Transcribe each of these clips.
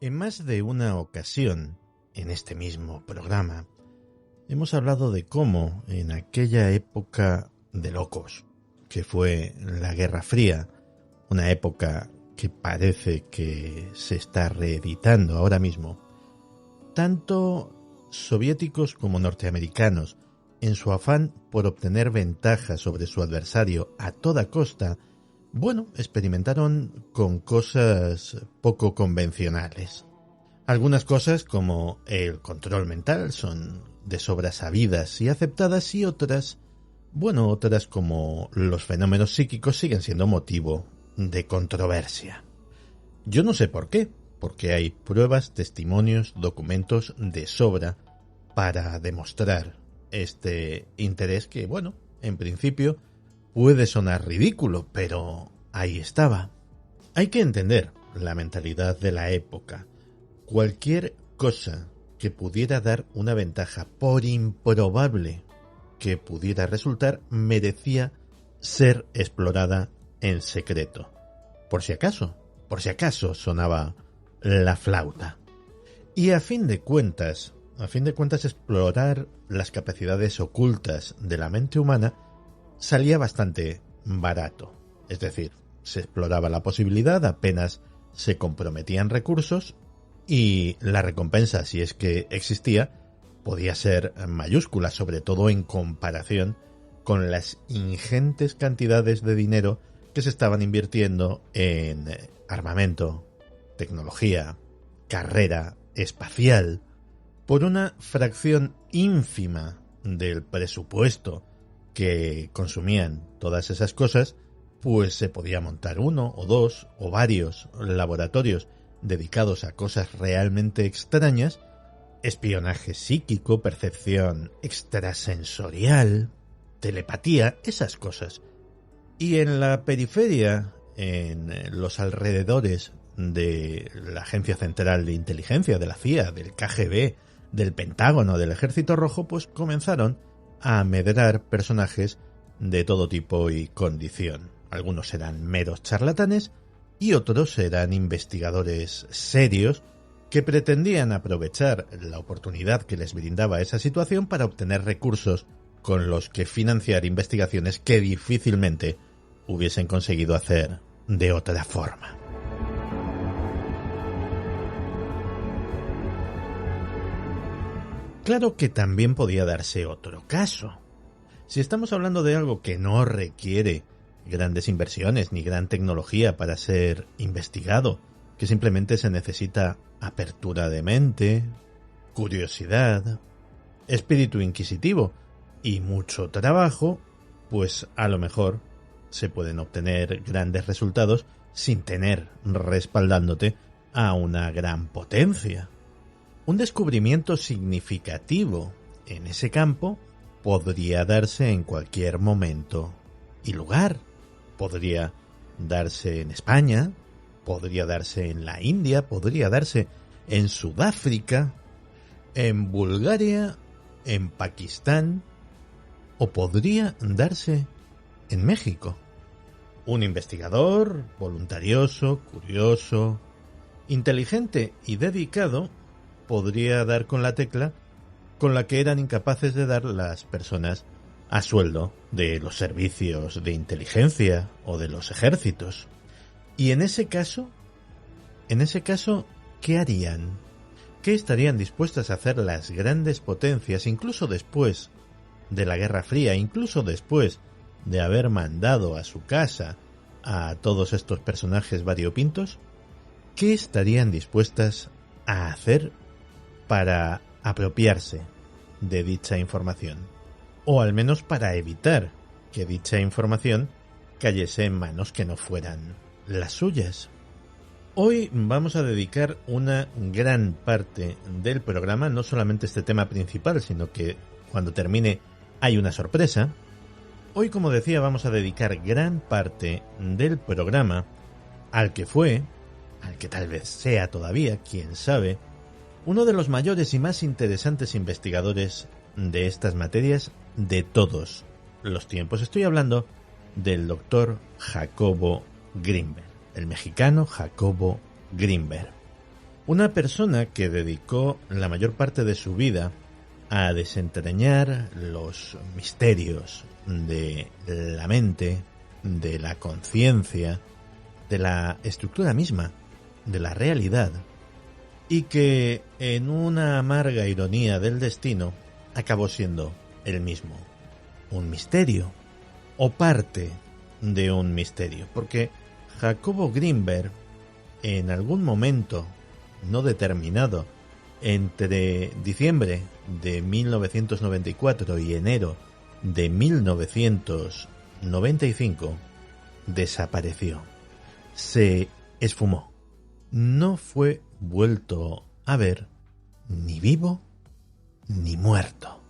En más de una ocasión, en este mismo programa, hemos hablado de cómo en aquella época de locos, que fue la Guerra Fría, una época que parece que se está reeditando ahora mismo, tanto soviéticos como norteamericanos, en su afán por obtener ventaja sobre su adversario a toda costa, experimentaron con cosas poco convencionales. Algunas cosas, como el control mental, son de sobra sabidas y aceptadas, y otras como los fenómenos psíquicos siguen siendo motivo de controversia. Yo no sé por qué, porque hay pruebas, testimonios, documentos de sobra para demostrar este interés que, en principio puede sonar ridículo, pero ahí estaba. Hay que entender la mentalidad de la época. Cualquier cosa que pudiera dar una ventaja, por improbable que pudiera resultar, merecía ser explorada en secreto. Por si acaso sonaba la flauta. Y a fin de cuentas, explorar las capacidades ocultas de la mente humana salía bastante barato. Es decir, se exploraba la posibilidad, apenas se comprometían recursos, y la recompensa, si es que existía, podía ser mayúscula, sobre todo en comparación con las ingentes cantidades de dinero que se estaban invirtiendo en armamento, tecnología, carrera espacial. Por una fracción ínfima del presupuesto que consumían todas esas cosas, pues se podía montar uno o dos o varios laboratorios dedicados a cosas realmente extrañas: espionaje psíquico, percepción extrasensorial, telepatía, esas cosas. Y en la periferia, en los alrededores de la Agencia Central de Inteligencia, de la CIA, del KGB, del Pentágono, del Ejército Rojo, pues comenzaron a medrar personajes de todo tipo y condición. Algunos eran meros charlatanes y otros eran investigadores serios que pretendían aprovechar la oportunidad que les brindaba esa situación para obtener recursos con los que financiar investigaciones que difícilmente hubiesen conseguido hacer de otra forma. Claro que también podía darse otro caso. Si estamos hablando de algo que no requiere grandes inversiones ni gran tecnología para ser investigado, que simplemente se necesita apertura de mente, curiosidad, espíritu inquisitivo y mucho trabajo, pues a lo mejor se pueden obtener grandes resultados sin tener respaldándote a una gran potencia. Un descubrimiento significativo en ese campo podría darse en cualquier momento y lugar. Podría darse en España, podría darse en la India, podría darse en Sudáfrica, en Bulgaria, en Pakistán, o podría darse en México. Un investigador voluntarioso, curioso, inteligente y dedicado podría dar con la tecla con la que eran incapaces de dar las personas a sueldo de los servicios de inteligencia o de los ejércitos. Y en ese caso, ¿qué harían? ¿Qué estarían dispuestas a hacer las grandes potencias, incluso después de la Guerra Fría, incluso después de haber mandado a su casa a todos estos personajes variopintos? ¿Qué estarían dispuestas a hacer para apropiarse de dicha información? O al menos para evitar que dicha información cayese en manos que no fueran las suyas. Hoy vamos a dedicar una gran parte del programa, no solamente este tema principal, sino que cuando termine hay una sorpresa. Hoy, como decía, vamos a dedicar gran parte del programa al que fue, al que tal vez sea todavía, quién sabe, uno de los mayores y más interesantes investigadores de estas materias de todos los tiempos. Estoy hablando del doctor Jacobo Grinberg, el mexicano Jacobo Grinberg. Una persona que dedicó la mayor parte de su vida a desentrañar los misterios de la mente, de la conciencia, de la estructura misma, de la realidad, y que en una amarga ironía del destino acabó siendo él mismo un misterio, o parte de un misterio, porque Jacobo Grinberg, en algún momento no determinado, entre diciembre de 1994 y enero de 1995, desapareció. Se esfumó. No fue vuelto a ver, ni vivo ni muerto.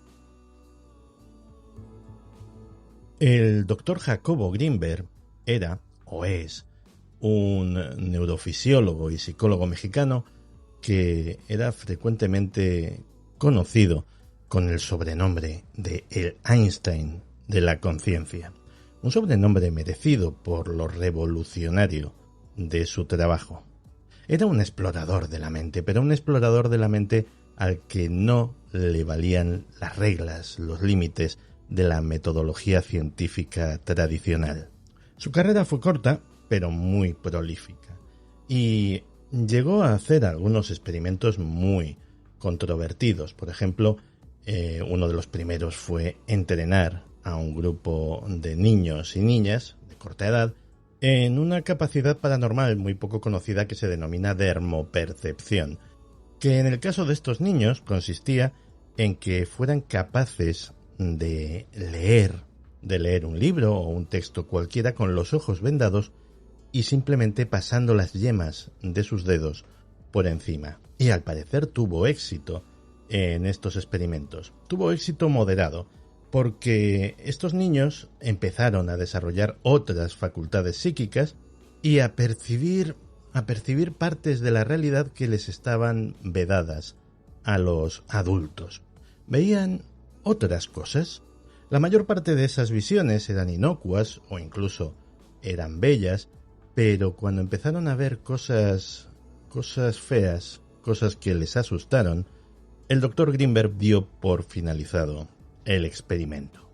El doctor Jacobo Grinberg era, o es, un neurofisiólogo y psicólogo mexicano que era frecuentemente conocido con el sobrenombre de el Einstein de la conciencia, un sobrenombre merecido por lo revolucionario de su trabajo. Era un explorador de la mente, pero un explorador de la mente al que no le valían las reglas, los límites de la metodología científica tradicional. Su carrera fue corta, pero muy prolífica, y llegó a hacer algunos experimentos muy controvertidos. Por ejemplo, uno de los primeros fue entrenar a un grupo de niños y niñas de corta edad en una capacidad paranormal muy poco conocida que se denomina dermopercepción, que en el caso de estos niños consistía en que fueran capaces de leer un libro o un texto cualquiera con los ojos vendados y simplemente pasando las yemas de sus dedos por encima. Y al parecer tuvo éxito en estos experimentos. Tuvo éxito moderado, porque estos niños empezaron a desarrollar otras facultades psíquicas y a percibir partes de la realidad que les estaban vedadas a los adultos. Veían otras cosas. La mayor parte de esas visiones eran inocuas o incluso eran bellas, pero cuando empezaron a ver cosas feas, cosas que les asustaron, el Dr. Grinberg dio por finalizado el experimento.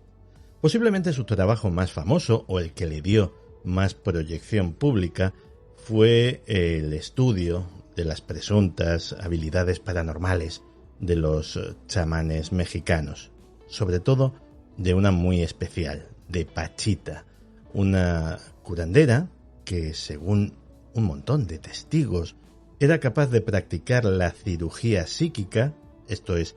Posiblemente su trabajo más famoso, o el que le dio más proyección pública, fue el estudio de las presuntas habilidades paranormales de los chamanes mexicanos, sobre todo de una muy especial, de Pachita, una curandera que, según un montón de testigos, era capaz de practicar la cirugía psíquica, esto es,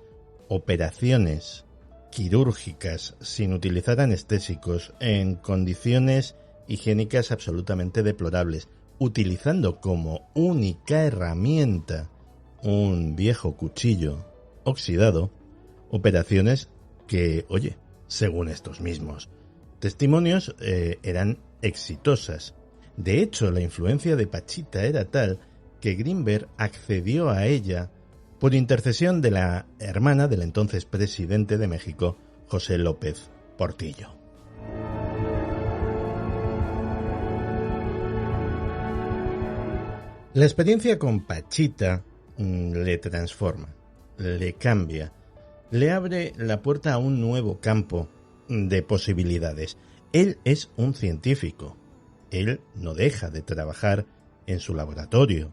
operaciones quirúrgicas sin utilizar anestésicos en condiciones higiénicas absolutamente deplorables, utilizando como única herramienta un viejo cuchillo oxidado, operaciones que, oye, según estos mismos testimonios, eran exitosas. De hecho, la influencia de Pachita era tal que Grinberg accedió a ella por intercesión de la hermana del entonces presidente de México, José López Portillo. La experiencia con Pachita le transforma, le cambia, le abre la puerta a un nuevo campo de posibilidades. Él es un científico, él no deja de trabajar en su laboratorio,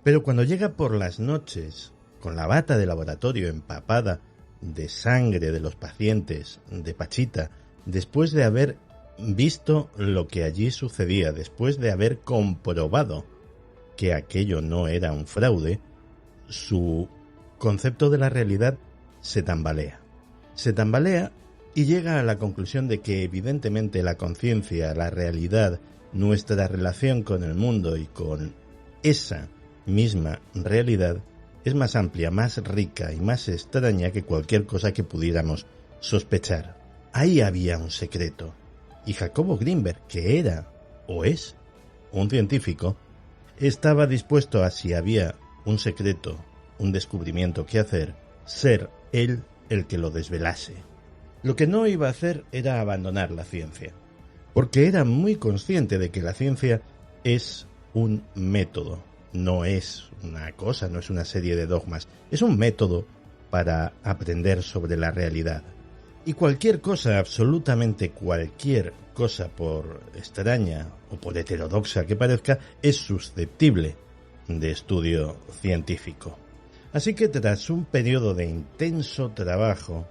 pero cuando llega por las noches con la bata de laboratorio empapada de sangre de los pacientes de Pachita, después de haber visto lo que allí sucedía, después de haber comprobado que aquello no era un fraude, su concepto de la realidad se tambalea. Se tambalea y llega a la conclusión de que evidentemente la conciencia, la realidad, nuestra relación con el mundo y con esa misma realidad es más amplia, más rica y más extraña que cualquier cosa que pudiéramos sospechar. Ahí había un secreto. Y Jacobo Grinberg, que era, o es, un científico, estaba dispuesto a, si había un secreto, un descubrimiento que hacer, ser él el que lo desvelase. Lo que no iba a hacer era abandonar la ciencia, porque era muy consciente de que la ciencia es un método, no es una cosa, no es una serie de dogmas, es un método para aprender sobre la realidad. Y cualquier cosa, absolutamente cualquier cosa, por extraña o por heterodoxa que parezca, es susceptible de estudio científico. Así que tras un periodo de intenso trabajo,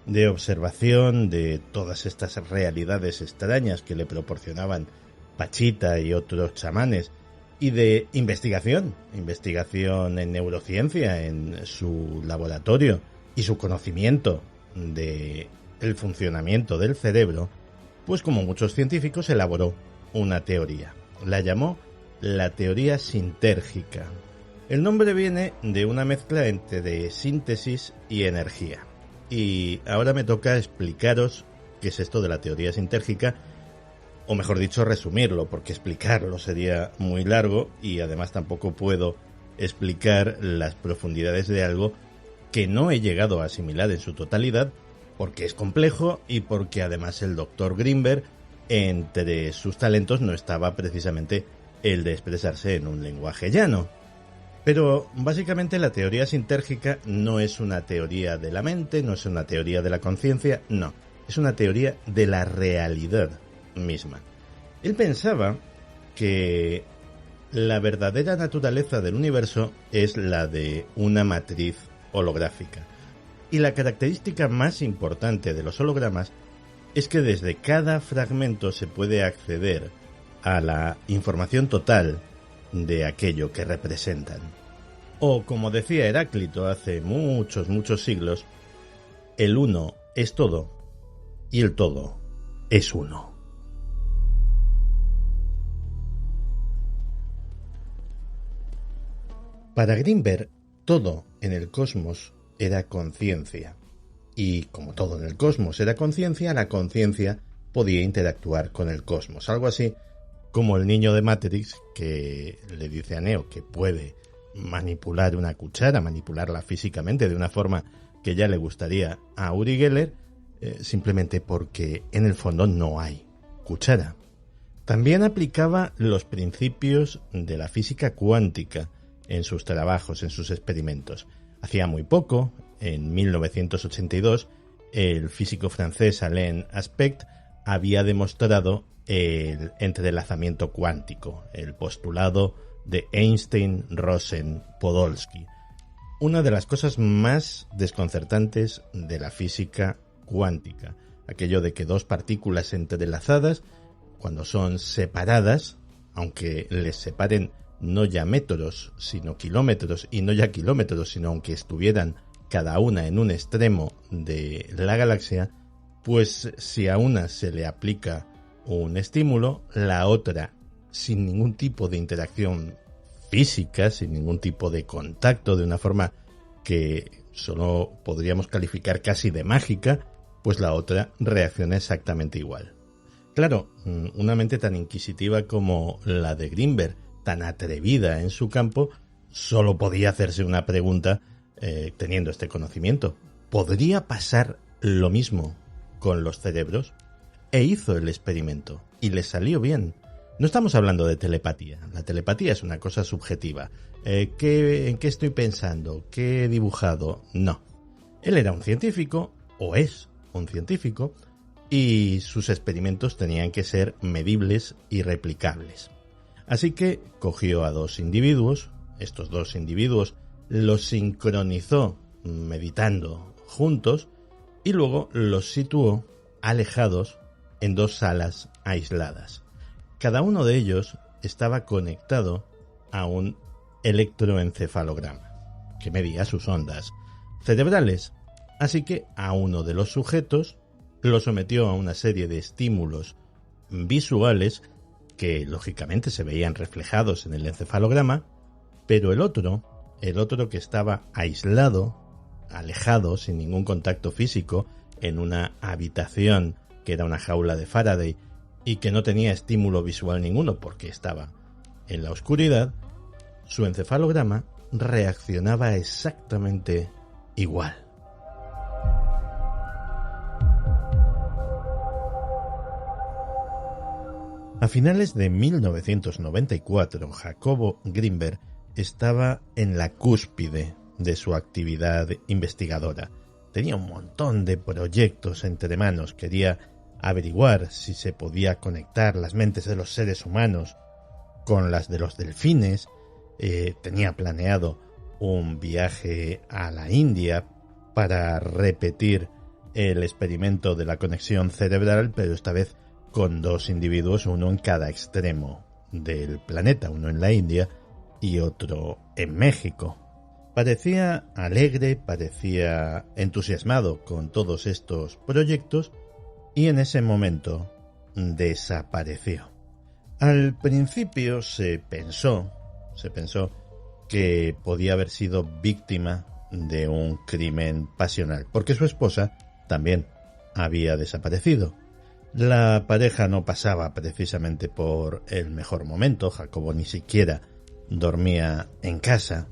de observación de todas estas realidades extrañas que le proporcionaban Pachita y otros chamanes, y de investigación en neurociencia en su laboratorio y su conocimiento de el funcionamiento del cerebro, pues como muchos científicos elaboró una teoría. La llamó la teoría sintérgica. El nombre viene de una mezcla entre síntesis y energía. Y ahora me toca explicaros qué es esto de la teoría sintérgica, o mejor dicho, resumirlo, porque explicarlo sería muy largo y además tampoco puedo explicar las profundidades de algo que no he llegado a asimilar en su totalidad, porque es complejo y porque además el Dr. Grinberg, entre sus talentos, no estaba precisamente el de expresarse en un lenguaje llano. Pero básicamente la teoría sintérgica no es una teoría de la mente, no es una teoría de la conciencia, no, es una teoría de la realidad misma. Él pensaba que la verdadera naturaleza del universo es la de una matriz holográfica. Y la característica más importante de los hologramas es que desde cada fragmento se puede acceder a la información total de aquello que representan. O, como decía Heráclito hace muchos siglos, el uno es todo y el todo es uno. Para Grinberg, todo en el cosmos era conciencia. Y como todo en el cosmos era conciencia, la conciencia podía interactuar con el cosmos. Algo así como el niño de Matrix que le dice a Neo que puede manipular una cuchara, manipularla físicamente de una forma que ya le gustaría a Uri Geller, simplemente porque en el fondo no hay cuchara. También aplicaba los principios de la física cuántica en sus trabajos, en sus experimentos. Hacía muy poco, en 1982, el físico francés Alain Aspect había demostrado el entrelazamiento cuántico, el postulado de Einstein-Rosen-Podolsky. Una de las cosas más desconcertantes de la física cuántica, aquello de que dos partículas entrelazadas, cuando son separadas, aunque les separen no ya metros, sino kilómetros, y no ya kilómetros, sino aunque estuvieran cada una en un extremo de la galaxia, pues si a una se le aplica un estímulo, la otra, sin ningún tipo de interacción física, sin ningún tipo de contacto, de una forma que solo podríamos calificar casi de mágica, pues la otra reacciona exactamente igual. Claro, una mente tan inquisitiva como la de Grinberg, tan atrevida en su campo, solo podía hacerse una pregunta teniendo este conocimiento. ¿Podría pasar lo mismo con los cerebros? E hizo el experimento y le salió bien. No estamos hablando de telepatía. La telepatía es una cosa subjetiva. ¿En qué estoy pensando? ¿Qué he dibujado? No. Él era un científico, o es un científico, y sus experimentos tenían que ser medibles y replicables. Así que cogió a dos individuos, estos dos individuos los sincronizó meditando juntos y luego los situó alejados en dos salas aisladas. Cada uno de ellos estaba conectado a un electroencefalograma que medía sus ondas cerebrales. Así que a uno de los sujetos lo sometió a una serie de estímulos visuales que lógicamente se veían reflejados en el encefalograma, pero el otro que estaba aislado, alejado, sin ningún contacto físico, en una habitación que era una jaula de Faraday y que no tenía estímulo visual ninguno porque estaba en la oscuridad, su encefalograma reaccionaba exactamente igual. A finales de 1994, Jacobo Grinberg estaba en la cúspide de su actividad investigadora. Tenía un montón de proyectos entre manos. Quería averiguar si se podía conectar las mentes de los seres humanos con las de los delfines. Tenía planeado un viaje a la India para repetir el experimento de la conexión cerebral, pero esta vez con 2 individuos, uno en cada extremo del planeta, uno en la India y otro en México. Parecía alegre, parecía entusiasmado con todos estos proyectos y en ese momento desapareció. Al principio se pensó que podía haber sido víctima de un crimen pasional, porque su esposa también había desaparecido. La pareja no pasaba precisamente por el mejor momento. Jacobo ni siquiera dormía en casa,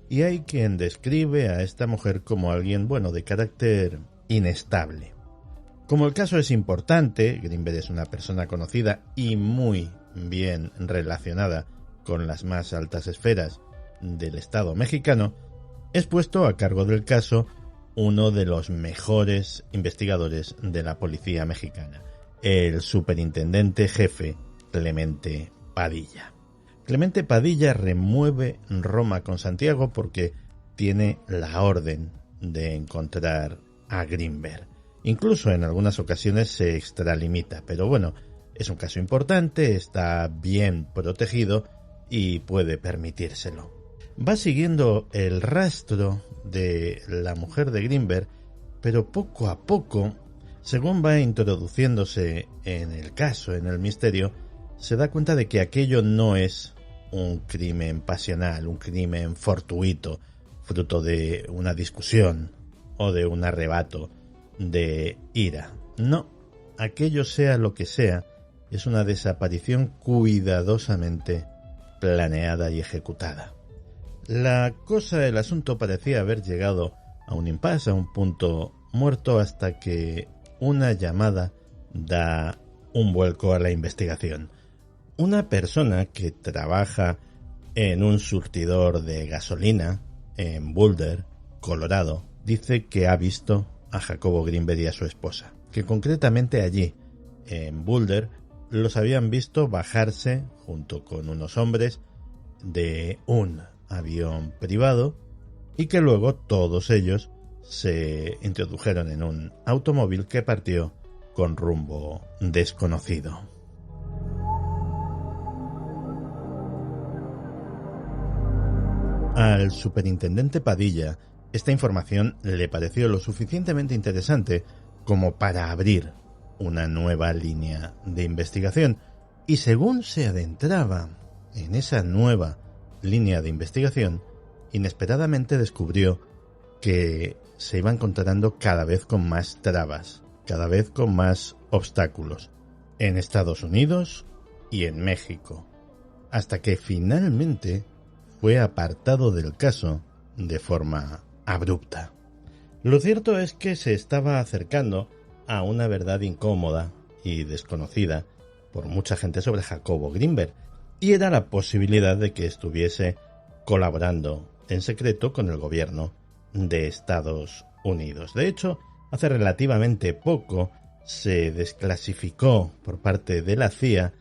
y hay quien describe a esta mujer como alguien, de carácter inestable. Como el caso es importante, Greenberg es una persona conocida y muy bien relacionada con las más altas esferas del Estado mexicano, es puesto a cargo del caso uno de los mejores investigadores de la policía mexicana, el superintendente jefe Clemente Padilla. Clemente Padilla remueve Roma con Santiago porque tiene la orden de encontrar a Greenberg. Incluso en algunas ocasiones se extralimita, pero es un caso importante, está bien protegido y puede permitírselo. Va siguiendo el rastro de la mujer de Greenberg, pero poco a poco, según va introduciéndose en el caso, en el misterio, se da cuenta de que aquello no es un crimen pasional, un crimen fortuito, fruto de una discusión o de un arrebato de ira. No, aquello sea lo que sea, es una desaparición cuidadosamente planeada y ejecutada. La cosa del asunto parecía haber llegado a un impasse, a un punto muerto, hasta que una llamada da un vuelco a la investigación. Una persona que trabaja en un surtidor de gasolina en Boulder, Colorado, dice que ha visto a Jacobo Greenberg y a su esposa, que concretamente allí, en Boulder, los habían visto bajarse junto con unos hombres de un avión privado y que luego todos ellos se introdujeron en un automóvil que partió con rumbo desconocido. Al superintendente Padilla, esta información le pareció lo suficientemente interesante como para abrir una nueva línea de investigación, y según se adentraba en esa nueva línea de investigación, inesperadamente descubrió que se iba encontrando cada vez con más trabas, cada vez con más obstáculos, en Estados Unidos y en México, hasta que finalmente fue apartado del caso de forma abrupta. Lo cierto es que se estaba acercando a una verdad incómoda y desconocida por mucha gente sobre Jacobo Greenberg, y era la posibilidad de que estuviese colaborando en secreto con el gobierno de Estados Unidos. De hecho, hace relativamente poco se desclasificó por parte de la CIA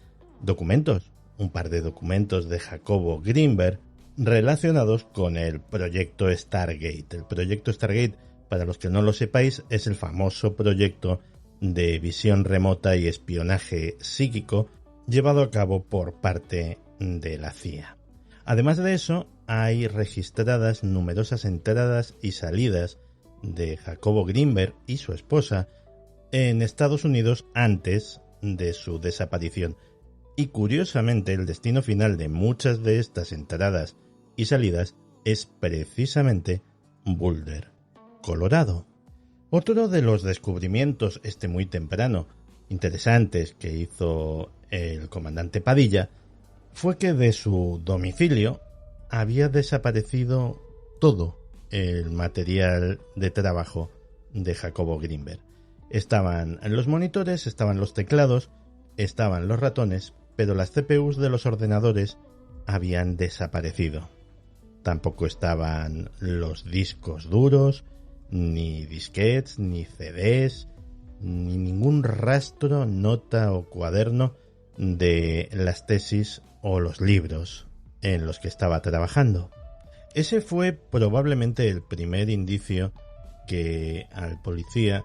documentos, un par de documentos de Jacobo Greenberg relacionados con el proyecto Stargate. El proyecto Stargate, para los que no lo sepáis, es el famoso proyecto de visión remota y espionaje psíquico llevado a cabo por parte de la CIA. Además de eso, hay registradas numerosas entradas y salidas de Jacobo Greenberg y su esposa en Estados Unidos antes de su desaparición. Y curiosamente, el destino final de muchas de estas entradas y salidas es precisamente Boulder, Colorado. Otro de los descubrimientos, muy temprano, interesantes que hizo el comandante Padilla, fue que de su domicilio había desaparecido todo el material de trabajo de Jacobo Greenberg. Estaban los monitores, estaban los teclados, estaban los ratones, pero las CPUs de los ordenadores habían desaparecido. Tampoco estaban los discos duros, ni disquetes, ni CDs, ni ningún rastro, nota o cuaderno de las tesis o los libros en los que estaba trabajando. Ese fue probablemente el primer indicio que al policía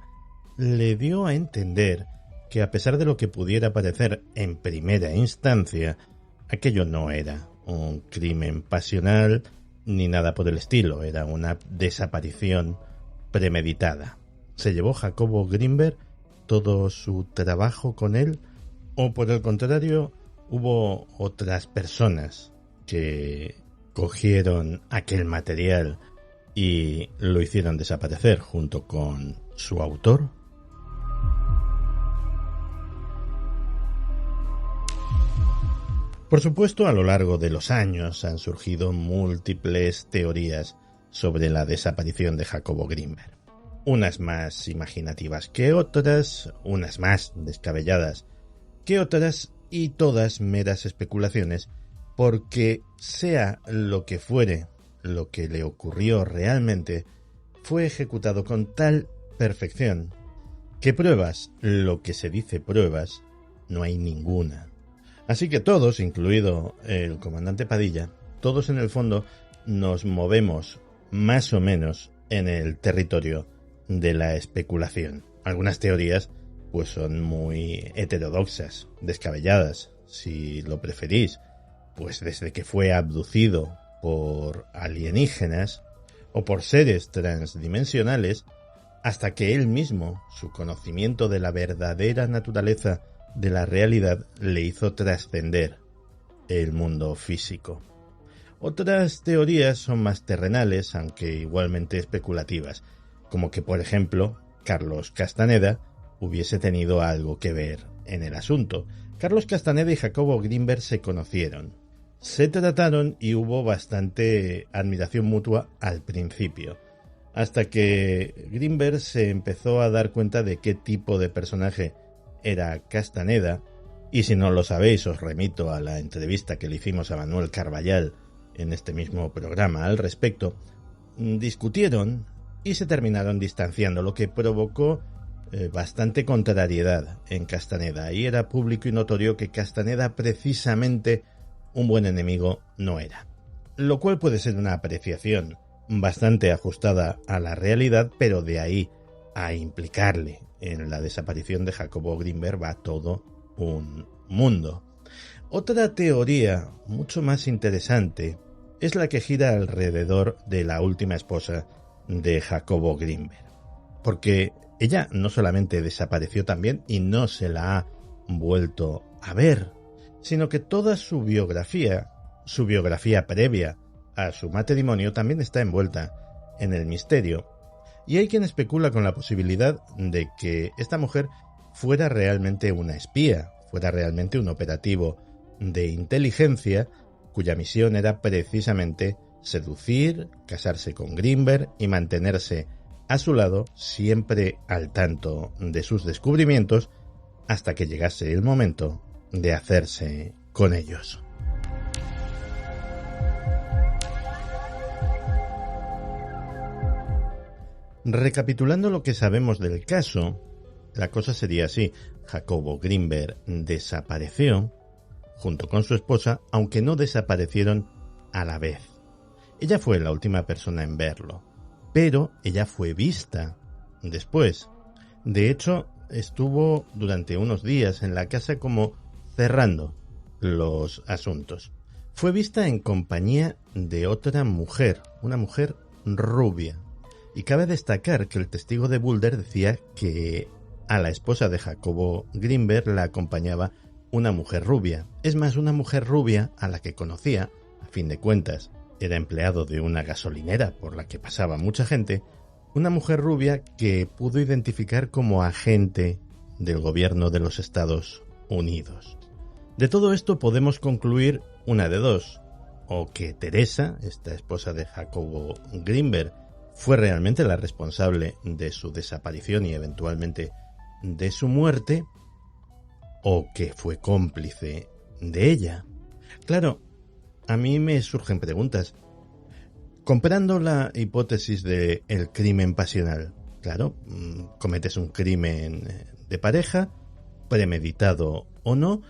le dio a entender que, a pesar de lo que pudiera parecer en primera instancia, aquello no era un crimen pasional ni nada por el estilo, era una desaparición premeditada. ¿Se llevó Jacobo Grinberg todo su trabajo con él? ¿O por el contrario, hubo otras personas que cogieron aquel material y lo hicieron desaparecer junto con su autor? Por supuesto, a lo largo de los años han surgido múltiples teorías sobre la desaparición de Jacobo Grinberg. Unas más imaginativas que otras, unas más descabelladas que otras, y todas meras especulaciones, porque sea lo que fuere lo que le ocurrió realmente, fue ejecutado con tal perfección que pruebas, lo que se dice pruebas, no hay ninguna. Así que todos, incluido el comandante Padilla, todos en el fondo nos movemos más o menos en el territorio de la especulación. Algunas teorías pues son muy heterodoxas, descabelladas, si lo preferís, pues desde que fue abducido por alienígenas o por seres transdimensionales, hasta que él mismo, su conocimiento de la verdadera naturaleza de la realidad, le hizo trascender el mundo físico. Otras teorías son más terrenales, aunque igualmente especulativas, como que, por ejemplo, Carlos Castaneda hubiese tenido algo que ver en el asunto. Carlos Castaneda y Jacobo Grinberg se conocieron, se trataron y hubo bastante admiración mutua al principio, hasta que Grinberg se empezó a dar cuenta de qué tipo de personaje era Castaneda, y si no lo sabéis os remito a la entrevista que le hicimos a Manuel Carballal en este mismo programa al respecto. Discutieron y se terminaron distanciando, lo que provocó bastante contrariedad en Castaneda, y era público y notorio que Castaneda precisamente un buen enemigo no era. Lo cual puede ser una apreciación bastante ajustada a la realidad, pero de ahí a implicarle en la desaparición de Jacobo Grinberg va todo un mundo. Otra teoría mucho más interesante es la que gira alrededor de la última esposa de Jacobo Grinberg, porque ella no solamente desapareció también y no se la ha vuelto a ver, sino que toda su biografía previa a su matrimonio, también está envuelta en el misterio. Y hay quien especula con la posibilidad de que esta mujer fuera realmente una espía, fuera realmente un operativo de inteligencia cuya misión era precisamente seducir, casarse con Grinberg y mantenerse a su lado, siempre al tanto de sus descubrimientos, hasta que llegase el momento de hacerse con ellos. Recapitulando lo que sabemos del caso, la cosa sería así: Jacobo Grinberg desapareció junto con su esposa, aunque no desaparecieron a la vez. Ella fue la última persona en verlo, pero ella fue vista después. De hecho, estuvo durante unos días en la casa como cerrando los asuntos. Fue vista en compañía de otra mujer, una mujer rubia. Y cabe destacar que el testigo de Boulder decía que a la esposa de Jacobo Grinberg la acompañaba una mujer rubia. Es más, una mujer rubia a la que conocía, a fin de cuentas, era empleado de una gasolinera por la que pasaba mucha gente, una mujer rubia que pudo identificar como agente del gobierno de los Estados Unidos. De todo esto podemos concluir una de dos: o que Teresa, esta esposa de Jacobo Grinberg, fue realmente la responsable de su desaparición y eventualmente de su muerte, o que fue cómplice de ella. Claro, a mí me surgen preguntas. Comprando la hipótesis de el crimen pasional, claro, cometes un crimen de pareja, premeditado o no,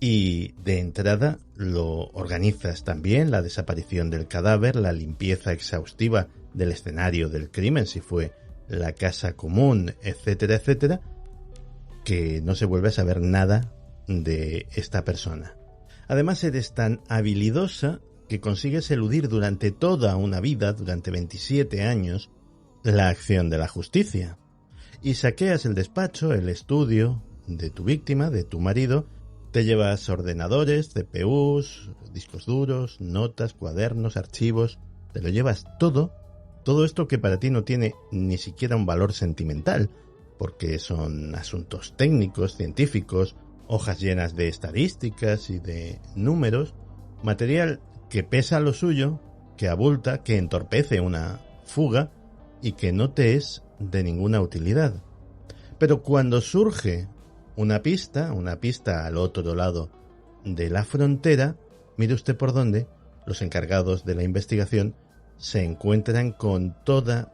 y de entrada lo organizas también, la desaparición del cadáver, la limpieza exhaustiva del escenario del crimen, si fue la casa común, etcétera, etcétera, que no se vuelve a saber nada de esta persona. Además, eres tan habilidosa que consigues eludir durante toda una vida, durante 27 años, la acción de la justicia. Y saqueas el despacho, el estudio de tu víctima, de tu marido, te llevas ordenadores, CPUs, discos duros, notas, cuadernos, archivos, te lo llevas todo esto que para ti no tiene ni siquiera un valor sentimental, porque son asuntos técnicos, científicos, hojas llenas de estadísticas y de números, material que pesa lo suyo, que abulta, que entorpece una fuga y que no te es de ninguna utilidad. Pero cuando surge una pista al otro lado de la frontera, mire usted por dónde, los encargados de la investigación se encuentran con toda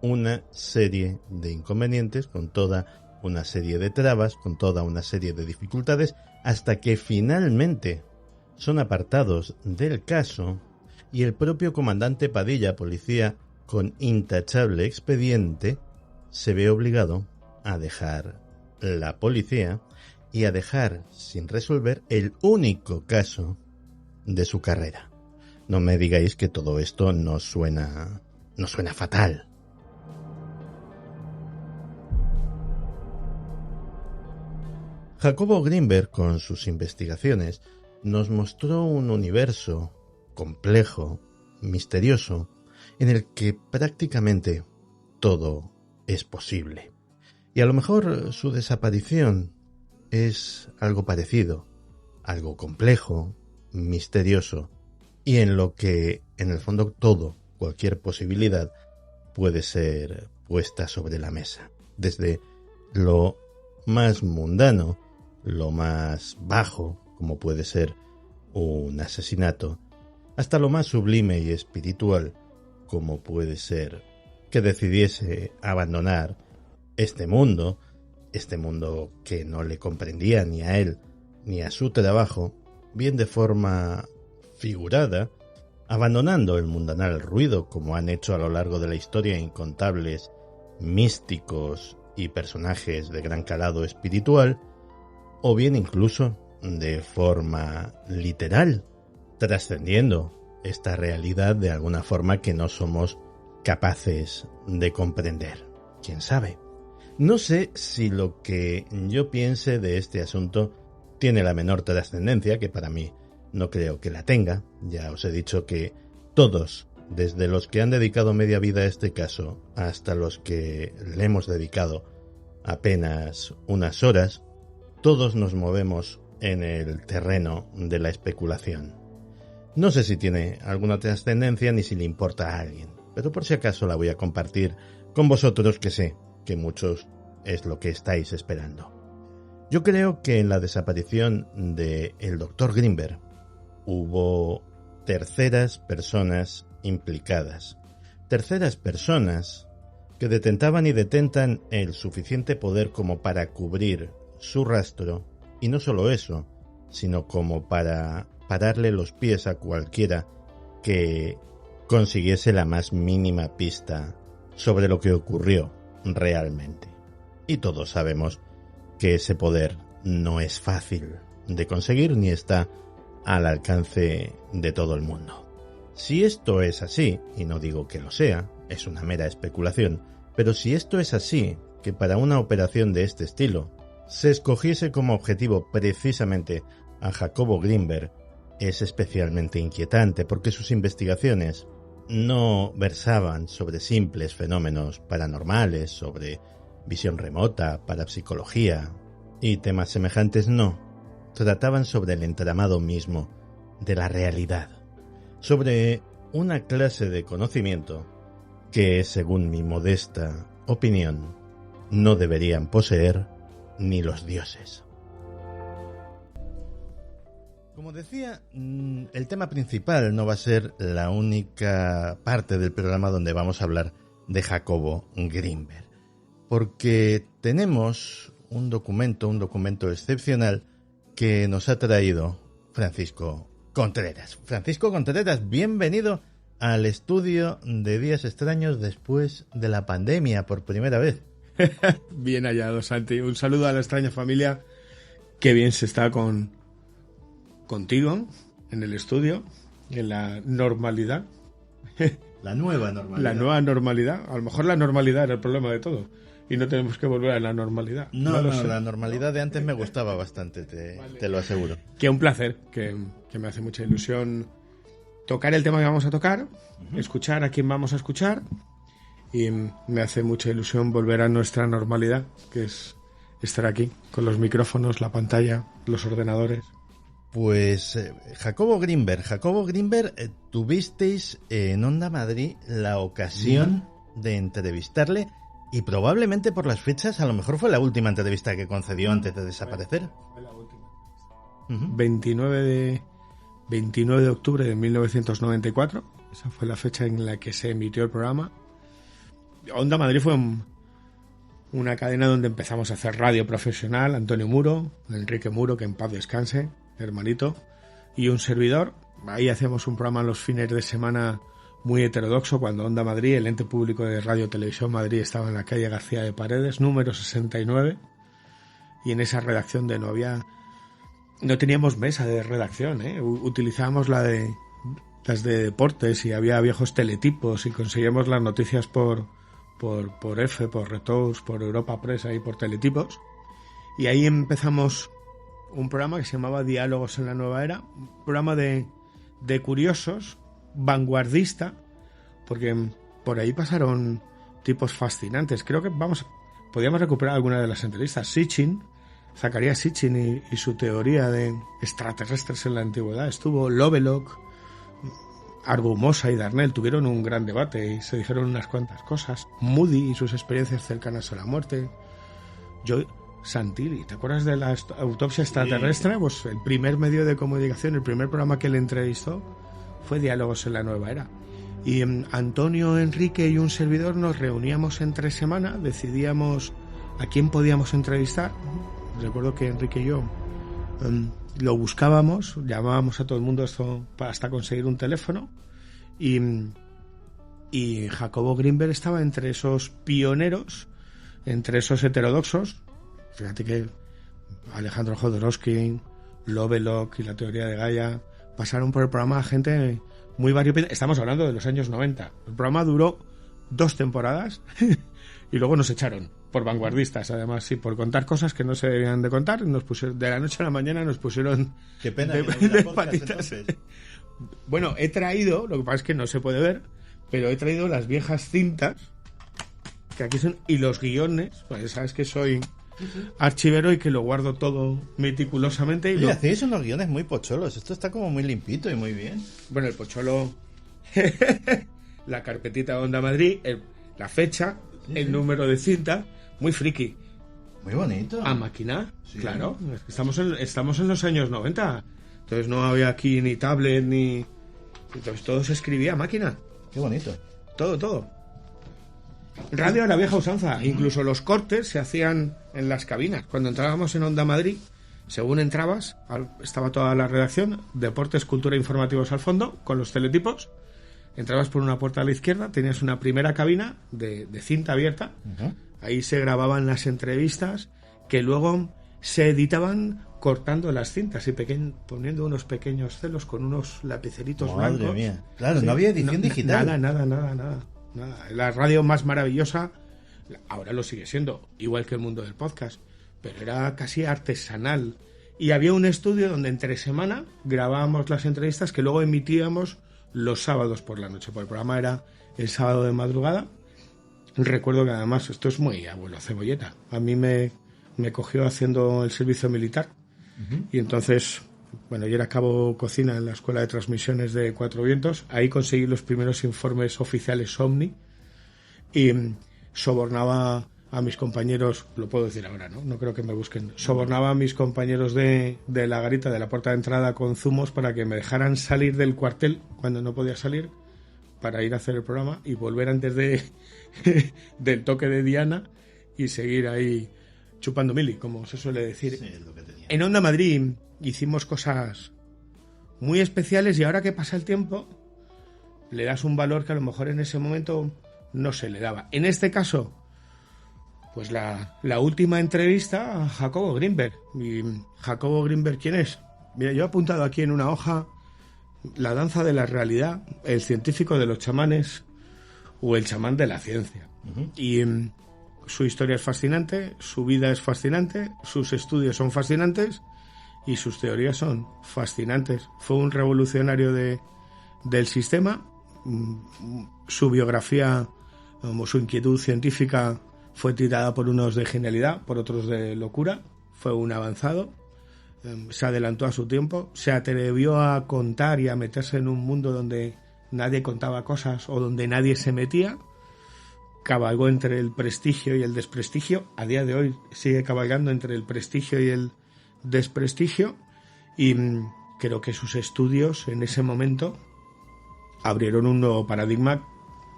una serie de inconvenientes, con toda una serie de trabas, con toda una serie de dificultades, hasta que finalmente son apartados del caso y el propio comandante Padilla, policía con intachable expediente, se ve obligado a dejar la policía y a dejar sin resolver el único caso de su carrera. No me digáis que todo esto no suena fatal. Jacobo Greenberg, con sus investigaciones, nos mostró un universo complejo, misterioso, en el que prácticamente todo es posible. Y a lo mejor su desaparición es algo parecido, algo complejo, misterioso, y en lo que, en el fondo, cualquier posibilidad puede ser puesta sobre la mesa. Desde lo más mundano, lo más bajo, como puede ser un asesinato, hasta lo más sublime y espiritual, como puede ser que decidiese abandonar este mundo que no le comprendía ni a él ni a su trabajo, bien de forma figurada, abandonando el mundanal ruido, como han hecho a lo largo de la historia incontables místicos y personajes de gran calado espiritual, o bien incluso de forma literal, trascendiendo esta realidad de alguna forma que no somos capaces de comprender. ¿Quién sabe? No sé si lo que yo piense de este asunto tiene la menor trascendencia, que para mí no creo que la tenga. Ya os he dicho que todos, desde los que han dedicado media vida a este caso hasta los que le hemos dedicado apenas unas horas, todos nos movemos en el terreno de la especulación. No sé si tiene alguna trascendencia ni si le importa a alguien, pero por si acaso la voy a compartir con vosotros, que sé que muchos es lo que estáis esperando. Yo creo que en la desaparición del Dr. Greenberg hubo terceras personas implicadas, terceras personas que detentaban y detentan el suficiente poder como para cubrir su rastro, y no solo eso, sino como para pararle los pies a cualquiera que consiguiese la más mínima pista sobre lo que ocurrió realmente. Y todos sabemos que ese poder no es fácil de conseguir ni está al alcance de todo el mundo. Si esto es así, y no digo que lo sea, es una mera especulación, pero si esto es así, que para una operación de este estilo se escogiese como objetivo precisamente a Jacobo Greenberg, es especialmente inquietante porque sus investigaciones no versaban sobre simples fenómenos paranormales, sobre visión remota, parapsicología y temas semejantes, no. Trataban sobre el entramado mismo de la realidad, sobre una clase de conocimiento que, según mi modesta opinión, no deberían poseer ni los dioses. Como decía, el tema principal no va a ser la única parte del programa donde vamos a hablar de Jacobo Grinberg, porque tenemos un documento excepcional que nos ha traído Francisco Contreras. Francisco Contreras, bienvenido al estudio de Días Extraños después de la pandemia por primera vez. Bien hallado, Santi. Un saludo a la extraña familia. Qué bien se está contigo en el estudio, en la normalidad. La nueva normalidad. La nueva normalidad. A lo mejor la normalidad era el problema de todo y no tenemos que volver a la normalidad. No, la normalidad de antes me gustaba bastante, te lo aseguro. Que un placer, que me hace mucha ilusión tocar el tema que vamos a tocar, escuchar a quien vamos a escuchar, y me hace mucha ilusión volver a nuestra normalidad, que es estar aquí con los micrófonos, la pantalla, los ordenadores. Pues Jacobo Grinberg, tuvisteis en Onda Madrid la ocasión de entrevistarle y probablemente por las fechas a lo mejor fue la última entrevista que concedió antes de desaparecer. Fue la última. 29 de octubre de 1994, esa fue la fecha en la que se emitió el programa. Onda Madrid fue una cadena donde empezamos a hacer radio profesional, Antonio Muro, Enrique Muro, que en paz descanse, hermanito, y un servidor. Ahí hacíamos un programa los fines de semana muy heterodoxo, cuando Onda Madrid, el ente público de Radio Televisión Madrid, estaba en la calle García de Paredes, número 69, y en esa redacción no teníamos mesa de redacción, utilizábamos las de deportes, y había viejos teletipos, y conseguíamos las noticias por Retous, por Europa Press, ahí por teletipos, y ahí empezamos un programa que se llamaba Diálogos en la Nueva Era, un programa de curiosos, vanguardista, porque por ahí pasaron tipos fascinantes. Creo que podíamos recuperar alguna de las entrevistas. Zacarías Sitchin y su teoría de extraterrestres en la antigüedad. Estuvo Lovelock, Argumosa y Darnell, tuvieron un gran debate y se dijeron unas cuantas cosas. Moody y sus experiencias cercanas a la muerte. Santilli, ¿te acuerdas de la autopsia extraterrestre? Sí. Pues el primer medio de comunicación, el primer programa que le entrevistó fue Diálogos en la Nueva Era. Y Antonio, Enrique y un servidor nos reuníamos entre semana, decidíamos a quién podíamos entrevistar. Recuerdo que Enrique y yo lo buscábamos, llamábamos a todo el mundo hasta conseguir un teléfono, y Jacobo Grinberg estaba entre esos pioneros, entre esos heterodoxos. Fíjate que Alejandro Jodorowsky, Lovelock y la teoría de Gaia pasaron por el programa gente muy variopinta. Estamos hablando de los años 90. El programa duró 2 temporadas y luego nos echaron por vanguardistas, además, sí, por contar cosas que no se debían de contar. Nos pusieron, de la noche a la mañana nos pusieron qué pena de podcast, patitas. Bueno, he traído, lo que pasa es que no se puede ver, pero he traído las viejas cintas que aquí son, y los guiones, pues sabes que soy archivero y que lo guardo todo meticulosamente. Y hacéis unos guiones muy pocholos. Esto está como muy limpito y muy bien. Bueno, el pocholo, la carpetita de Onda Madrid, la fecha, el número de cinta, muy friki. Muy bonito. A máquina, sí. Claro. Estamos en los años 90. Entonces no había aquí ni tablet ni... Entonces todo se escribía a máquina. Qué bonito. Todo. Radio a la vieja usanza. Incluso los cortes se hacían en las cabinas. Cuando entrábamos en Onda Madrid, según entrabas, estaba toda la redacción, deportes, cultura e informativos al fondo, con los teletipos. Entrabas por una puerta a la izquierda, tenías una primera cabina de cinta abierta. Ahí se grababan las entrevistas, que luego se editaban cortando las cintas y poniendo unos pequeños celos con unos lapiceritos blancos. Madre mía. Claro, sí. No había edición digital. Nada. La radio más maravillosa, ahora lo sigue siendo, igual que el mundo del podcast, pero era casi artesanal. Y había un estudio donde entre semana grabábamos las entrevistas que luego emitíamos los sábados por la noche, porque el programa era el sábado de madrugada. Recuerdo que además, esto es muy abuelo cebolleta, a mí me cogió haciendo el servicio militar, y entonces, bueno, yo era cabo cocina en la Escuela de Transmisiones de Cuatro Vientos. Ahí conseguí los primeros informes oficiales OVNI y sobornaba a mis compañeros, lo puedo decir ahora, no creo que me busquen, sobornaba a mis compañeros de la garita, de la puerta de entrada, con zumos para que me dejaran salir del cuartel cuando no podía salir, para ir a hacer el programa y volver antes del toque de Diana y seguir ahí chupando mili, como se suele decir. Sí, es lo que tenía. En Onda Madrid hicimos cosas muy especiales y ahora que pasa el tiempo le das un valor que a lo mejor en ese momento no se le daba. En este caso, pues la última entrevista a Jacobo Greenberg. ¿Y Jacobo Greenberg quién es? Mira, yo he apuntado aquí en una hoja: la danza de la realidad, el científico de los chamanes o el chamán de la ciencia. Uh-huh. Y su historia es fascinante, su vida es fascinante, sus estudios son fascinantes y sus teorías son fascinantes. Fue un revolucionario del sistema. Su biografía, como su inquietud científica, fue tirada por unos de genialidad, por otros de locura. Fue un avanzado, se adelantó a su tiempo, se atrevió a contar y a meterse en un mundo donde nadie contaba cosas o donde nadie se metía. Cabalgó entre el prestigio y el desprestigio. A día de hoy sigue cabalgando entre el prestigio y el desprestigio, y creo que sus estudios en ese momento abrieron un nuevo paradigma.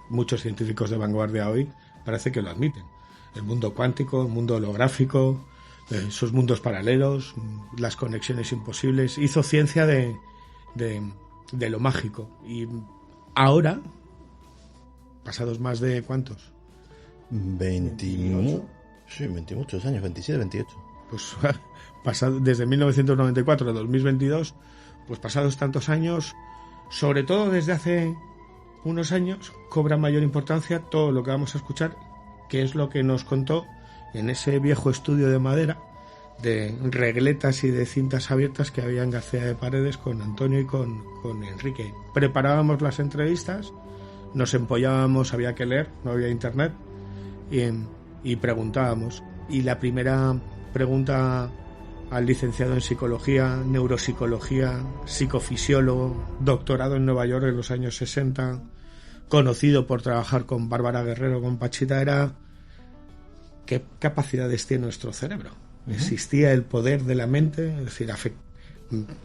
Muchos científicos de vanguardia hoy parece que lo admiten. El mundo cuántico, el mundo holográfico, esos mundos paralelos, las conexiones imposibles. Hizo ciencia de lo mágico. Y ahora, pasados más de ¿cuántos? 28. Sí, 20 muchos años, 27, 28. Pues pasado, desde 1994 a 2022, pues pasados tantos años, sobre todo desde hace unos años, cobra mayor importancia todo lo que vamos a escuchar, que es lo que nos contó en ese viejo estudio de madera, de regletas y de cintas abiertas que había en García de Paredes con Antonio y con Enrique. Preparábamos las entrevistas, nos empollábamos, había que leer, no había internet, y preguntábamos. Y la primera pregunta al licenciado en psicología, neuropsicología, psicofisiólogo, doctorado en Nueva York en los años 60, conocido por trabajar con Bárbara Guerrero, con Pachita, era: ¿qué capacidades tiene nuestro cerebro? Uh-huh. ¿Existía el poder de la mente? Es decir,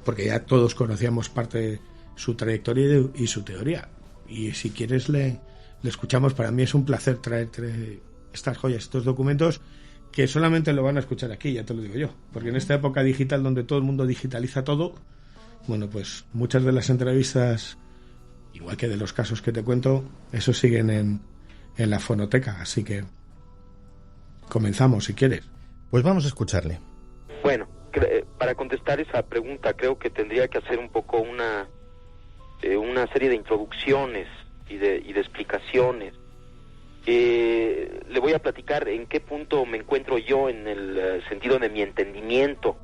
porque ya todos conocíamos parte de su trayectoria y su teoría. Y si quieres le escuchamos. Para mí es un placer traerte estas joyas, estos documentos, que solamente lo van a escuchar aquí, ya te lo digo yo, porque en esta época digital donde todo el mundo digitaliza todo, bueno, pues muchas de las entrevistas, igual que de los casos que te cuento, eso siguen en la fonoteca, así que comenzamos si quieres. Pues vamos a escucharle. Bueno, para contestar esa pregunta creo que tendría que hacer un poco una serie de introducciones y de explicaciones. Le voy a platicar en qué punto me encuentro yo en el sentido de mi entendimiento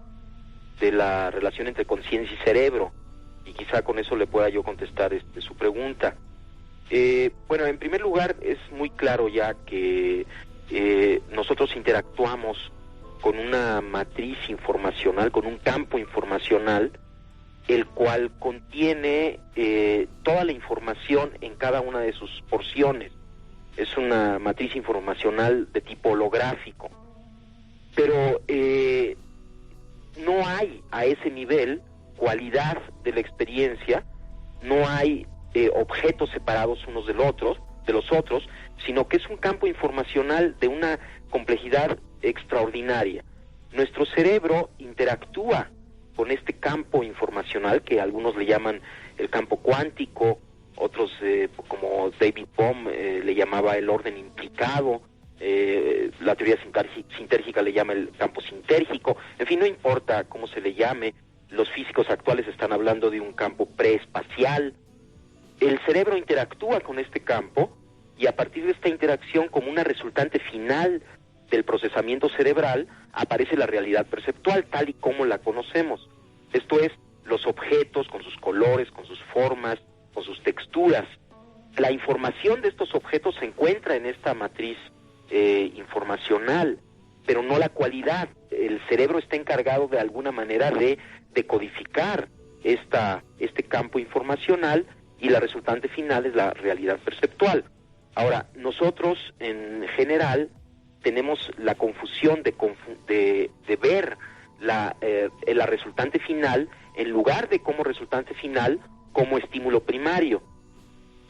de la relación entre conciencia y cerebro, y quizá con eso le pueda yo contestar su pregunta. Bueno, en primer lugar, es muy claro ya que nosotros interactuamos con una matriz informacional, con un campo informacional, el cual contiene toda la información en cada una de sus porciones. Es una matriz informacional de tipo holográfico. Pero no hay a ese nivel cualidad de la experiencia, no hay objetos separados unos de los otros, sino que es un campo informacional de una complejidad extraordinaria. Nuestro cerebro interactúa con este campo informacional que algunos le llaman el campo cuántico, otros como David Bohm le llamaba el orden implicado, la teoría sintérgica le llama el campo sintérgico. En fin, no importa cómo se le llame, los físicos actuales están hablando de un campo preespacial. El cerebro interactúa con este campo, y a partir de esta interacción, como una resultante final del procesamiento cerebral, aparece la realidad perceptual tal y como la conocemos. Esto es, los objetos con sus colores, con sus formas, con sus texturas. La información de estos objetos se encuentra en esta matriz informacional, pero no la cualidad. El cerebro está encargado de alguna manera de decodificar este campo informacional, y la resultante final es la realidad perceptual. Ahora, nosotros en general tenemos la confusión de ver la resultante final, en lugar de como resultante final, como estímulo primario.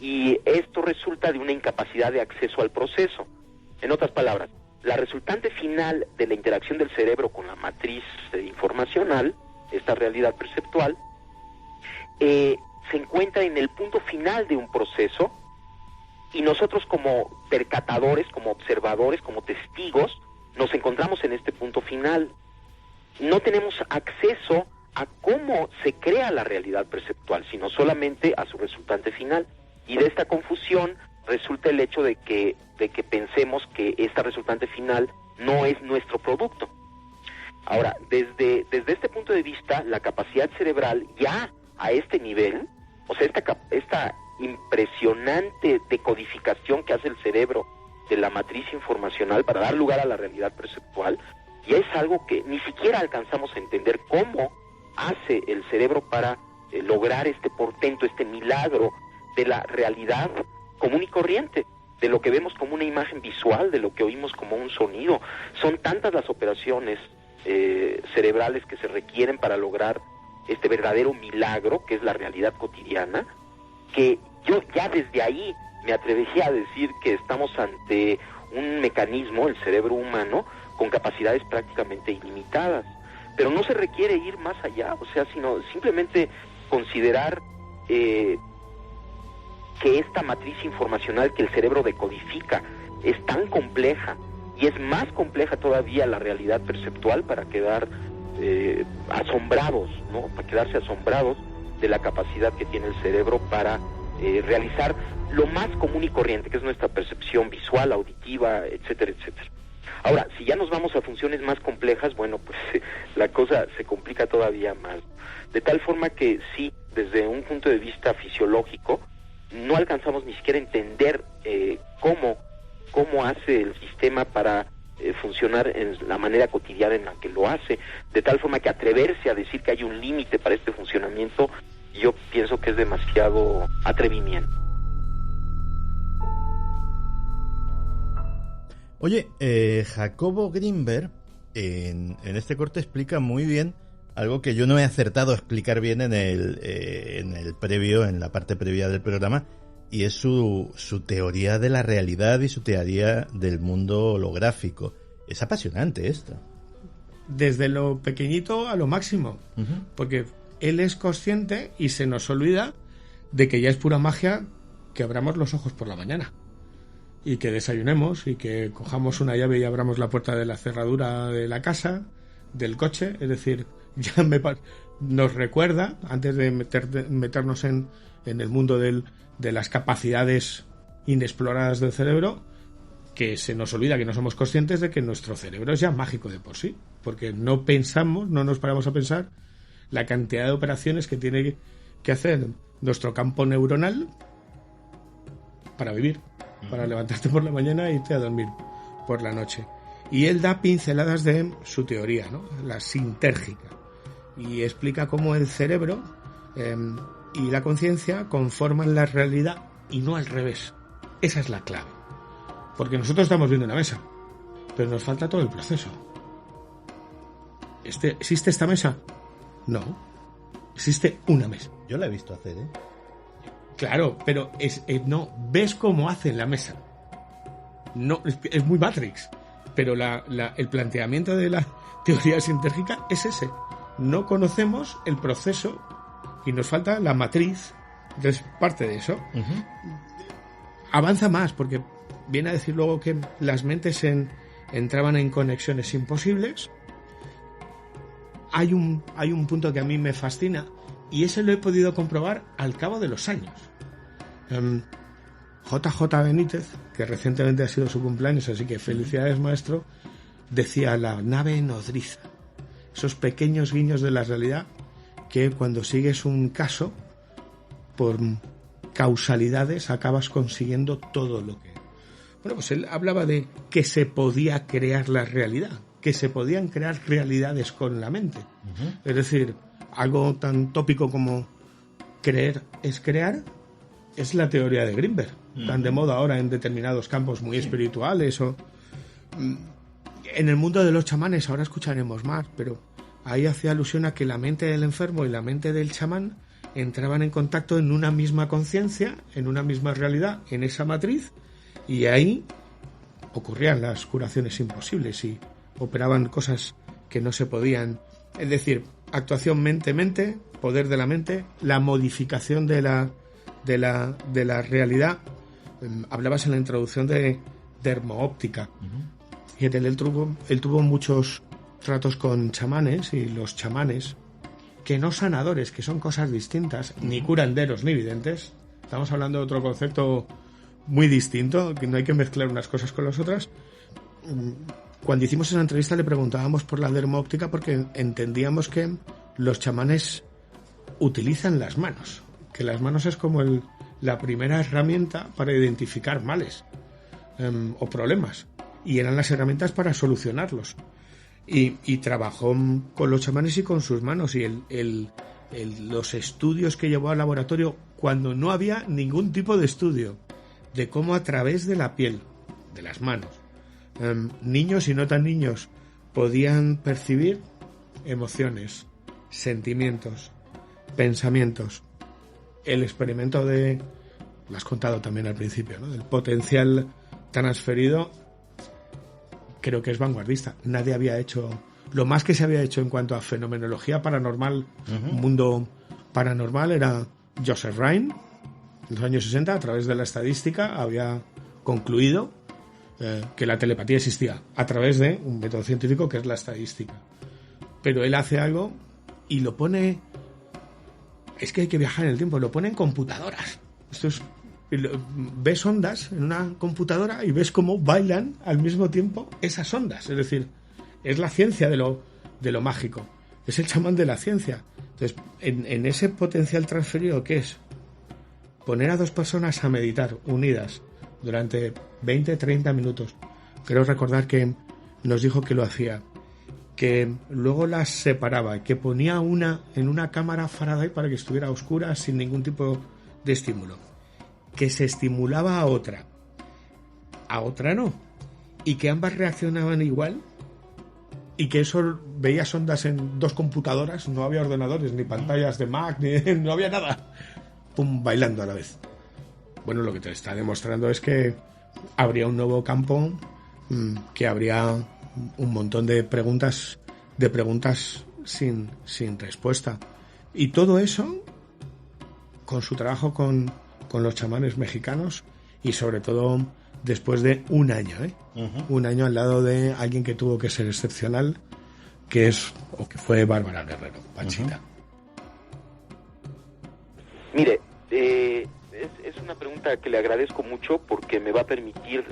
Y esto resulta de una incapacidad de acceso al proceso. En otras palabras, la resultante final de la interacción del cerebro con la matriz informacional, esta realidad perceptual, se encuentra en el punto final de un proceso, y nosotros como percatadores, como observadores, como testigos, nos encontramos en este punto final. No tenemos acceso a cómo se crea la realidad perceptual, sino solamente a su resultante final. Y de esta confusión resulta el hecho de que pensemos que esta resultante final no es nuestro producto. Ahora, desde este punto de vista, la capacidad cerebral ya a este nivel, o sea, esta impresionante decodificación que hace el cerebro de la matriz informacional para dar lugar a la realidad perceptual, ya es algo que ni siquiera alcanzamos a entender cómo hace el cerebro para lograr este portento, este milagro de la realidad común y corriente, de lo que vemos como una imagen visual, de lo que oímos como un sonido. Son tantas las operaciones cerebrales que se requieren para lograr este verdadero milagro, que es la realidad cotidiana, que yo ya desde ahí me atrevería a decir que estamos ante un mecanismo, el cerebro humano, con capacidades prácticamente ilimitadas. Pero no se requiere ir más allá, o sea, sino simplemente considerar que esta matriz informacional que el cerebro decodifica es tan compleja, y es más compleja todavía la realidad perceptual, para quedar asombrados, ¿no? Para quedarse asombrados de la capacidad que tiene el cerebro para realizar lo más común y corriente, que es nuestra percepción visual, auditiva, etcétera, etcétera. Ahora, si ya nos vamos a funciones más complejas, bueno, pues la cosa se complica todavía más. De tal forma que sí, desde un punto de vista fisiológico, no alcanzamos ni siquiera a entender cómo hace el sistema para funcionar en la manera cotidiana en la que lo hace, de tal forma que atreverse a decir que hay un límite para este funcionamiento, yo pienso que es demasiado atrevimiento. Oye, Jacobo Grinberg en este corte explica muy bien algo que yo no he acertado a explicar bien en la parte previa del programa, y es su teoría de la realidad y su teoría del mundo holográfico. Es apasionante esto. Desde lo pequeñito a lo máximo, porque él es consciente y se nos olvida de que ya es pura magia que abramos los ojos por la mañana y que desayunemos y que cojamos una llave y abramos la puerta de la cerradura de la casa, del coche. Es decir, ya nos recuerda, antes de meternos en el mundo de las capacidades inexploradas del cerebro, que se nos olvida, que no somos conscientes de que nuestro cerebro es ya mágico de por sí, porque no nos paramos a pensar la cantidad de operaciones que tiene que hacer nuestro campo neuronal para vivir, para levantarte por la mañana e irte a dormir por la noche. Y él da pinceladas de su teoría, ¿no? La sintérgica, y explica cómo el cerebro y la conciencia conforman la realidad y no al revés. Esa es la clave, porque nosotros estamos viendo una mesa, pero nos falta todo el proceso. ¿Existe esta mesa? No, existe una mesa. Yo la he visto hacer, Claro, pero no ves cómo hacen la mesa. No, es muy Matrix, pero el planteamiento de la teoría sintérgica es ese. No conocemos el proceso y nos falta la matriz. Entonces, parte de eso. Avanza más, porque viene a decir luego que las mentes entraban en conexiones imposibles. Hay un punto que a mí me fascina, y ese lo he podido comprobar al cabo de los años. JJ Benítez, que recientemente ha sido su cumpleaños, así que felicidades, maestro, decía la nave nodriza. Esos pequeños guiños de la realidad que cuando sigues un caso, por causalidades, acabas consiguiendo todo lo que... Bueno, pues él hablaba de que se podía crear la realidad, que se podían crear realidades con la mente. Es decir, algo tan tópico como creer es crear, es la teoría de Grinberg, tan de moda ahora en determinados campos muy espirituales. En el mundo de los chamanes ahora escucharemos más, pero ahí hacía alusión a que la mente del enfermo y la mente del chamán entraban en contacto en una misma conciencia, en una misma realidad, en esa matriz, y ahí ocurrían las curaciones imposibles y operaban cosas que no se podían. Es decir, actuación mente-mente, poder de la mente, la modificación de la realidad. Hablabas en la introducción de dermoóptica. Fíjate, él tuvo muchos tratos con chamanes, y los chamanes, que no sanadores, que son cosas distintas, ni curanderos ni videntes. Estamos hablando de otro concepto muy distinto, que no hay que mezclar unas cosas con las otras. Cuando hicimos esa entrevista le preguntábamos por la dermoóptica porque entendíamos que los chamanes utilizan las manos, que las manos es como la primera herramienta para identificar males o problemas, y eran las herramientas para solucionarlos. Y trabajó con los chamanes y con sus manos, y los estudios que llevó al laboratorio cuando no había ningún tipo de estudio, de cómo a través de la piel, de las manos, niños y no tan niños podían percibir emociones, sentimientos, pensamientos. El experimento lo has contado también al principio, ¿no?, del potencial transferido, creo que es vanguardista. Nadie había hecho lo más que se había hecho en cuanto a fenomenología paranormal, mundo paranormal, era Joseph Rhine. En los años 60, a través de la estadística, había concluido que la telepatía existía a través de un método científico que es la estadística. Pero él hace algo y lo pone... Es que hay que viajar en el tiempo, lo pone en computadoras. Esto es... Ves ondas en una computadora y ves cómo bailan al mismo tiempo esas ondas. Es decir, es la ciencia de lo mágico. Es el chamán de la ciencia. Entonces, en ese potencial transferido, ¿qué es? Poner a dos personas a meditar unidas durante 20-30 minutos. Creo recordar que nos dijo que lo hacía, que luego las separaba, que ponía una en una cámara Faraday para que estuviera a oscuras sin ningún tipo de estímulo, que se estimulaba a otra no, y que ambas reaccionaban igual, y que eso veías ondas en dos computadoras, no había ordenadores, ni pantallas de Mac, no había nada, pum, bailando a la vez. Bueno, lo que te está demostrando es que habría un nuevo campo, que habría un montón de preguntas sin respuesta. Y todo eso con su trabajo con los chamanes mexicanos, y sobre todo después de un año, un año al lado de alguien que tuvo que ser excepcional, que fue Bárbara Guerrero, Pachita. Mire, es una pregunta que le agradezco mucho porque me va a permitir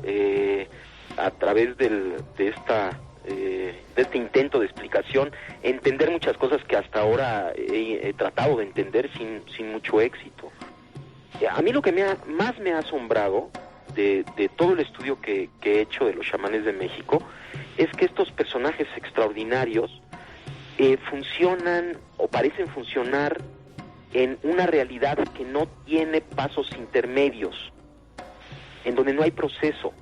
a través de este intento de explicación entender muchas cosas que hasta ahora he tratado de entender sin mucho éxito. A mí lo que más me ha asombrado de todo el estudio que he hecho de los chamanes de México es que estos personajes extraordinarios funcionan o parecen funcionar en una realidad que no tiene pasos intermedios, en donde no hay proceso.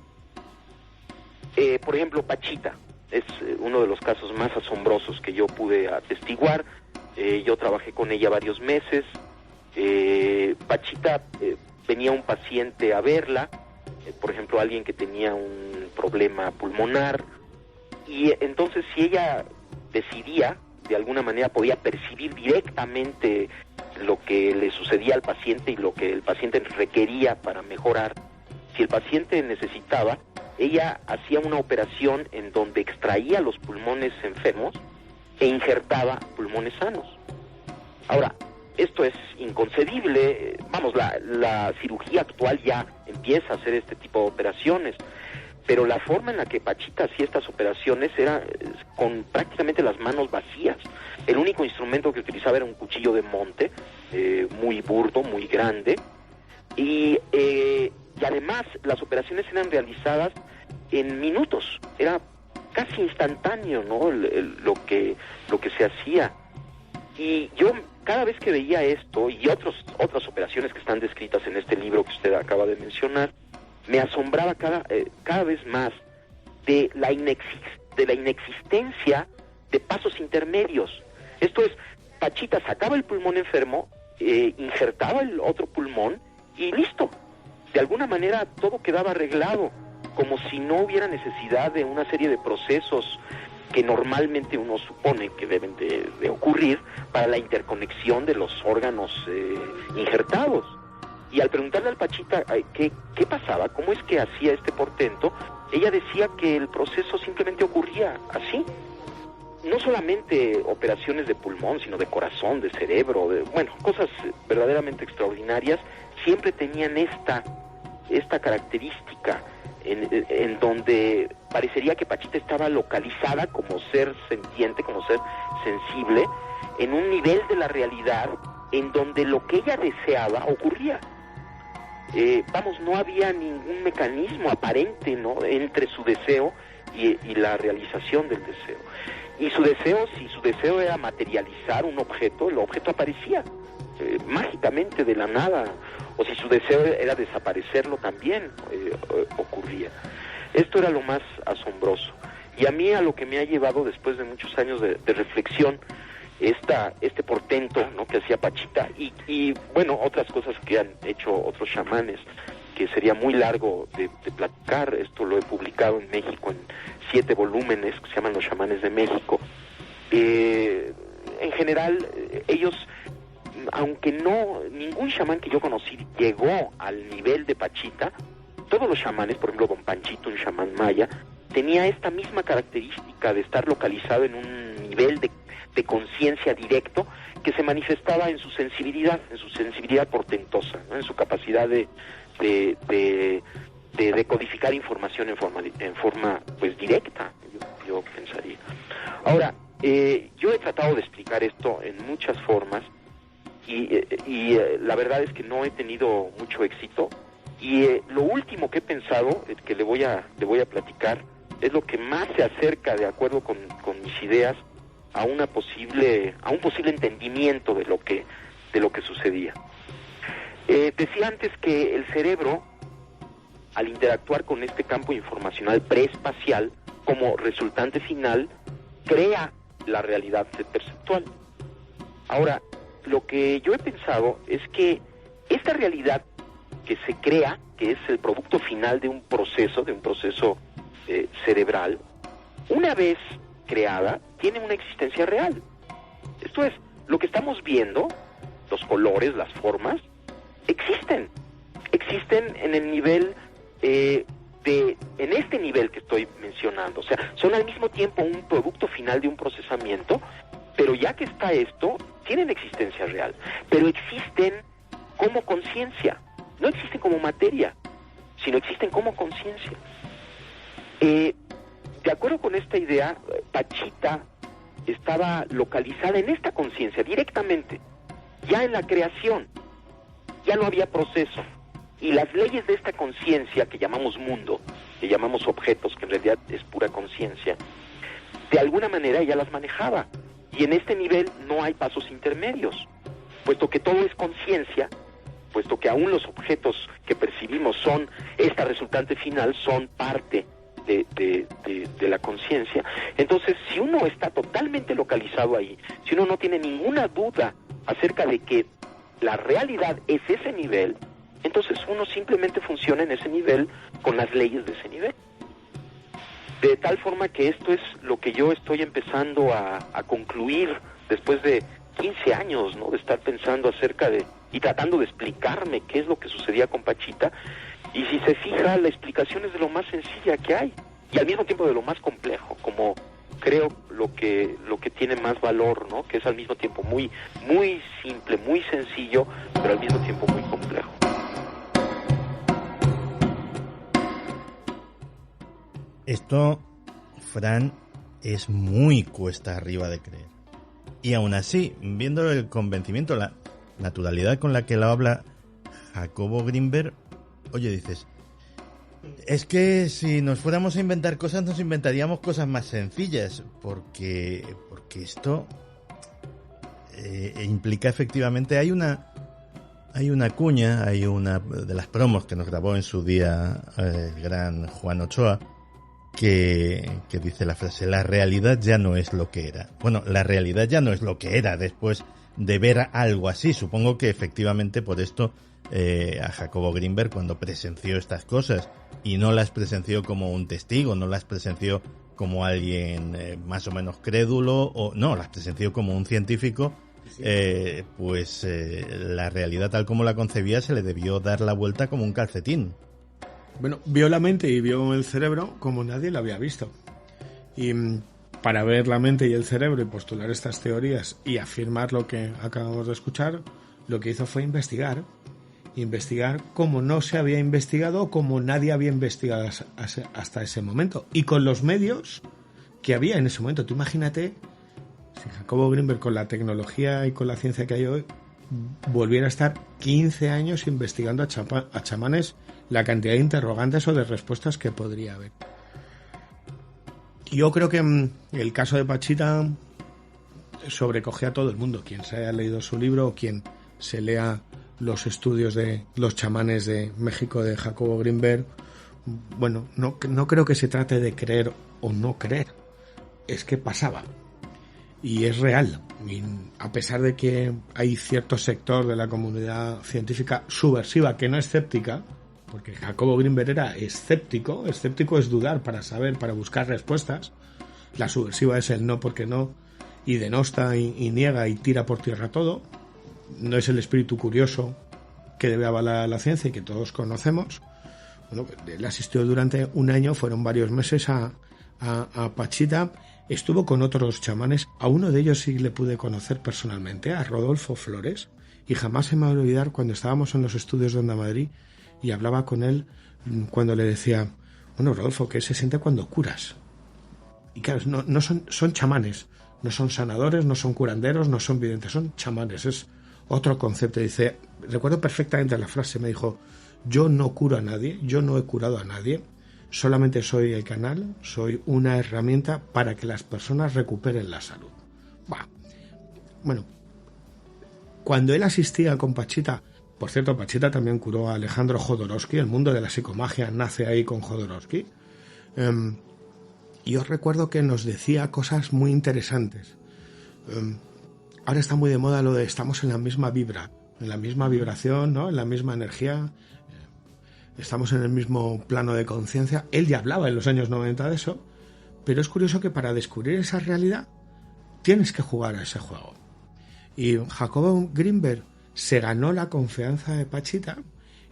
Por ejemplo, Pachita es uno de los casos más asombrosos que yo pude atestiguar. Yo trabajé con ella varios meses. Pachita venía un paciente a verla, por ejemplo, alguien que tenía un problema pulmonar, y entonces si ella decidía, de alguna manera podía percibir directamente lo que le sucedía al paciente y lo que el paciente requería para mejorar. Si el paciente necesitaba, ella hacía una operación en donde extraía los pulmones enfermos e injertaba pulmones sanos. Ahora, esto es inconcebible. Vamos, la cirugía actual ya empieza a hacer este tipo de operaciones, pero la forma en la que Pachita hacía estas operaciones era con prácticamente las manos vacías. El único instrumento que utilizaba era un cuchillo de monte, muy burdo, muy grande, y además las operaciones eran realizadas en minutos. Era casi instantáneo, ¿no?, lo que se hacía. Y yo cada vez que veía esto y otras operaciones que están descritas en este libro que usted acaba de mencionar, me asombraba cada vez más de la inexistencia de pasos intermedios. Esto es, Pachita sacaba el pulmón enfermo, injertaba el otro pulmón y listo. De alguna manera todo quedaba arreglado, como si no hubiera necesidad de una serie de procesos que normalmente uno supone que deben de ocurrir para la interconexión de los órganos injertados. Y al preguntarle al Pachita qué pasaba, cómo es que hacía este portento, ella decía que el proceso simplemente ocurría así. No solamente operaciones de pulmón, sino de corazón, de cerebro, cosas verdaderamente extraordinarias, siempre tenían esta característica en donde parecería que Pachita estaba localizada como ser sentiente, como ser sensible, en un nivel de la realidad en donde lo que ella deseaba ocurría. No había ningún mecanismo aparente, ¿no?, entre su deseo y la realización del deseo. Y su deseo, si su deseo era materializar un objeto, el objeto aparecía mágicamente de la nada, o si su deseo era desaparecerlo, también ocurría. Esto era lo más asombroso. Y a mí, a lo que me ha llevado después de muchos años de reflexión, este portento, ¿no?, que hacía Pachita, y otras cosas que han hecho otros chamanes, que sería muy largo de platicar. Esto lo he publicado en México en 7 volúmenes que se llaman Los Chamanes de México. En general, ellos, aunque ningún chamán que yo conocí llegó al nivel de Pachita, todos los chamanes, por ejemplo Don Panchito, un chamán maya, tenía esta misma característica de estar localizado en un nivel de conciencia directo que se manifestaba en su sensibilidad portentosa, ¿no?, en su capacidad de decodificar información en forma pues directa, yo pensaría. Ahora, yo he tratado de explicar esto en muchas formas y la verdad es que no he tenido mucho éxito, y lo último que he pensado, que le voy a platicar, es lo que más se acerca, de acuerdo con mis ideas, a un posible entendimiento de lo que sucedía. Decía antes que el cerebro, al interactuar con este campo informacional preespacial, como resultante final, crea la realidad perceptual. Ahora, lo que yo he pensado es que esta realidad que se crea, que es el producto final de un proceso cerebral, una vez creada, tiene una existencia real. Esto es, lo que estamos viendo, los colores, las formas, existen en el nivel en este nivel que estoy mencionando. O sea, son al mismo tiempo un producto final de un procesamiento, pero ya que está esto, tienen existencia real, pero existen como conciencia, no existen como materia, sino existen como conciencia. De acuerdo con esta idea, Pachita estaba localizada en esta conciencia directamente, ya en la creación, ya no había proceso, y las leyes de esta conciencia que llamamos mundo, que llamamos objetos, que en realidad es pura conciencia, de alguna manera ella las manejaba, y en este nivel no hay pasos intermedios, puesto que todo es conciencia, puesto que aún los objetos que percibimos son esta resultante final, son parte de la conciencia. Entonces, si uno está totalmente localizado ahí, si uno no tiene ninguna duda acerca de que la realidad es ese nivel, entonces uno simplemente funciona en ese nivel con las leyes de ese nivel. De tal forma que esto es lo que yo estoy empezando a concluir después de 15 años, ¿no?, de estar pensando acerca y tratando de explicarme qué es lo que sucedía con Pachita. Y si se fija, la explicación es de lo más sencilla que hay, y al mismo tiempo de lo más complejo, como creo lo que tiene más valor, ¿no?, que es al mismo tiempo muy, muy simple, muy sencillo, pero al mismo tiempo muy complejo. Esto, Fran, es muy cuesta arriba de creer. Y aún así, viendo el convencimiento, la naturalidad con la que lo habla Jacobo Grinberg, oye, dices, es que si nos fuéramos a inventar cosas, nos inventaríamos cosas más sencillas, porque esto implica efectivamente, hay una cuña, hay una de las promos que nos grabó en su día el gran Juan Ochoa, que dice la frase, la realidad ya no es lo que era. Bueno, la realidad ya no es lo que era después de ver algo así. Supongo que efectivamente por esto a Jacobo Grinberg, cuando presenció estas cosas, y no las presenció como un testigo, no las presenció como alguien más o menos crédulo, o no, las presenció como un científico, pues la realidad tal como la concebía se le debió dar la vuelta como un calcetín. Bueno, vio la mente y vio el cerebro como nadie lo había visto. Y para ver la mente y el cerebro y postular estas teorías y afirmar lo que acabamos de escuchar, lo que hizo fue investigar como no se había investigado, como nadie había investigado hasta ese momento. Y con los medios que había en ese momento. Tú imagínate, si Jacobo Grinberg, con la tecnología y con la ciencia que hay hoy, volviera a estar 15 años investigando a chamanes, la cantidad de interrogantes o de respuestas que podría haber. Yo creo que el caso de Pachita sobrecoge a todo el mundo. Quien se haya leído su libro o quien se lea los estudios de los chamanes de México de Jacobo Grinberg, bueno, no creo que se trate de creer o no creer, es que pasaba y es real. Y a pesar de que hay cierto sector de la comunidad científica subversiva que no es escéptica, porque Jacobo Grinberg era escéptico es dudar para saber, para buscar respuestas. La subversiva es el no porque no, y denosta y niega y tira por tierra todo. No es el espíritu curioso que debe avalar la ciencia y que todos conocemos. Bueno, él asistió durante un año, fueron varios meses a Pachita. Estuvo con otros chamanes, a uno de ellos sí le pude conocer personalmente, a Rodolfo Flores, y jamás se me va a olvidar cuando estábamos en los estudios de Onda Madrid y hablaba con él cuando le decía, bueno, Rodolfo, ¿qué se siente cuando curas? Y claro, no son chamanes, no son sanadores, no son curanderos, no son videntes, son chamanes, es otro concepto. Dice, recuerdo perfectamente la frase, me dijo, yo no curo a nadie, yo no he curado a nadie, solamente soy el canal, soy una herramienta para que las personas recuperen la salud. Bueno, cuando él asistía con Pachita, por cierto, Pachita también curó a Alejandro Jodorowsky, el mundo de la psicomagia nace ahí con Jodorowsky. Yo recuerdo que nos decía cosas muy interesantes. Ahora está muy de moda lo de estamos en la misma vibra, en la misma vibración, ¿no? En la misma energía, estamos en el mismo plano de conciencia. Él ya hablaba en los años 90 de eso, pero es curioso que para descubrir esa realidad tienes que jugar a ese juego. Y Jacobo Grinberg se ganó la confianza de Pachita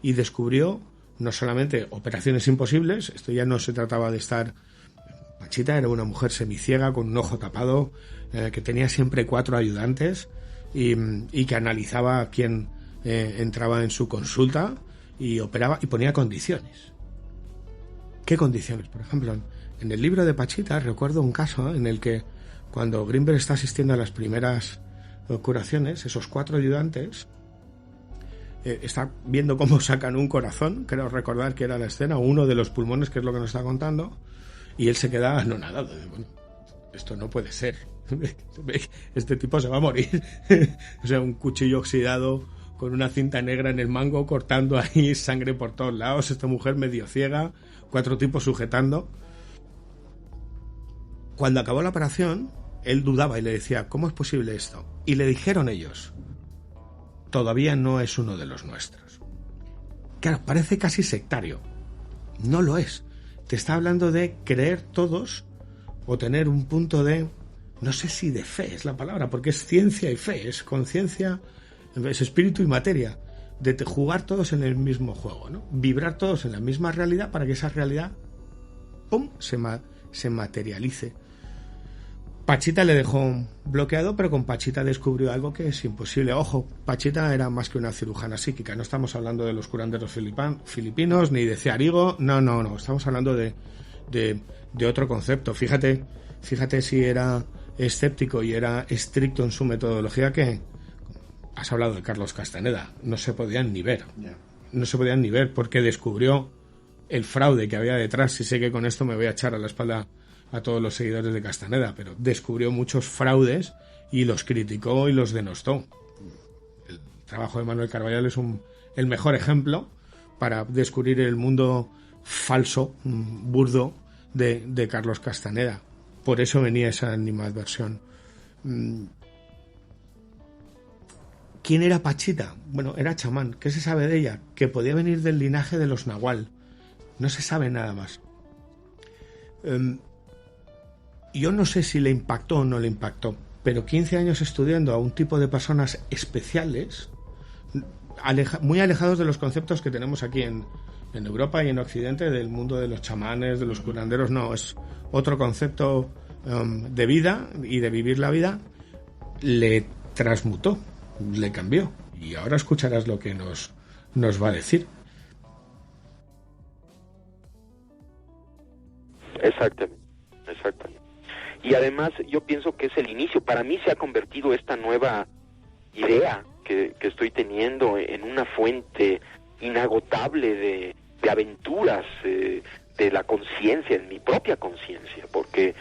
y descubrió no solamente operaciones imposibles, esto ya no se trataba de estar... Pachita era una mujer semiciega con un ojo tapado, que tenía siempre 4 ayudantes y que analizaba a quién entraba en su consulta y operaba y ponía condiciones. ¿Qué condiciones? Por ejemplo, en el libro de Pachita recuerdo un caso en el que cuando Grinberg está asistiendo a las primeras curaciones, esos 4 ayudantes está viendo cómo sacan un corazón, creo recordar que era la escena, uno de los pulmones, que es lo que nos está contando, y él se queda anonadado. Bueno, esto no puede ser. Este tipo se va a morir. O sea, un cuchillo oxidado con una cinta negra en el mango, cortando ahí sangre por todos lados. Esta mujer medio ciega, 4 tipos sujetando. Cuando acabó la operación, él dudaba y le decía, ¿cómo es posible esto? Y le dijeron ellos, todavía no es uno de los nuestros. Claro, parece casi sectario. No lo es. Te está hablando de creer todos o tener un punto de, no sé si de fe es la palabra, porque es ciencia y fe, es conciencia, es espíritu y materia, de jugar todos en el mismo juego, ¿no? Vibrar todos en la misma realidad para que esa realidad, ¡pum!, se materialice. Pachita le dejó bloqueado, pero con Pachita descubrió algo que es imposible. Ojo, Pachita era más que una cirujana psíquica. No estamos hablando de los curanderos filipinos, ni de Cearigo. No. Estamos hablando de otro concepto. Fíjate si era escéptico y era estricto en su metodología, que has hablado de Carlos Castaneda. No se podían ni ver. No se podían ni ver porque descubrió el fraude que había detrás. Y sé que con esto me voy a echar a la espalda a todos los seguidores de Castaneda, pero descubrió muchos fraudes y los criticó y los denostó. El trabajo de Manuel Carballal es el mejor ejemplo para descubrir el mundo falso, burdo, de Carlos Castaneda. Por eso venía esa animadversión. ¿Quién era Pachita? Bueno, era chamán. ¿Qué se sabe de ella? Que podía venir del linaje de los Nahual. No se sabe nada más. Yo no sé si le impactó o no le impactó, pero 15 años estudiando a un tipo de personas especiales, muy alejados de los conceptos que tenemos aquí en Europa y en Occidente, del mundo de los chamanes, de los curanderos. No, es otro concepto de vida y de vivir la vida. Le transmutó, le cambió, y ahora escucharás lo que nos va a decir. Exactamente. Y además yo pienso que es el inicio. Para mí se ha convertido esta nueva idea que estoy teniendo en una fuente inagotable de aventuras de la conciencia, en mi propia conciencia, porque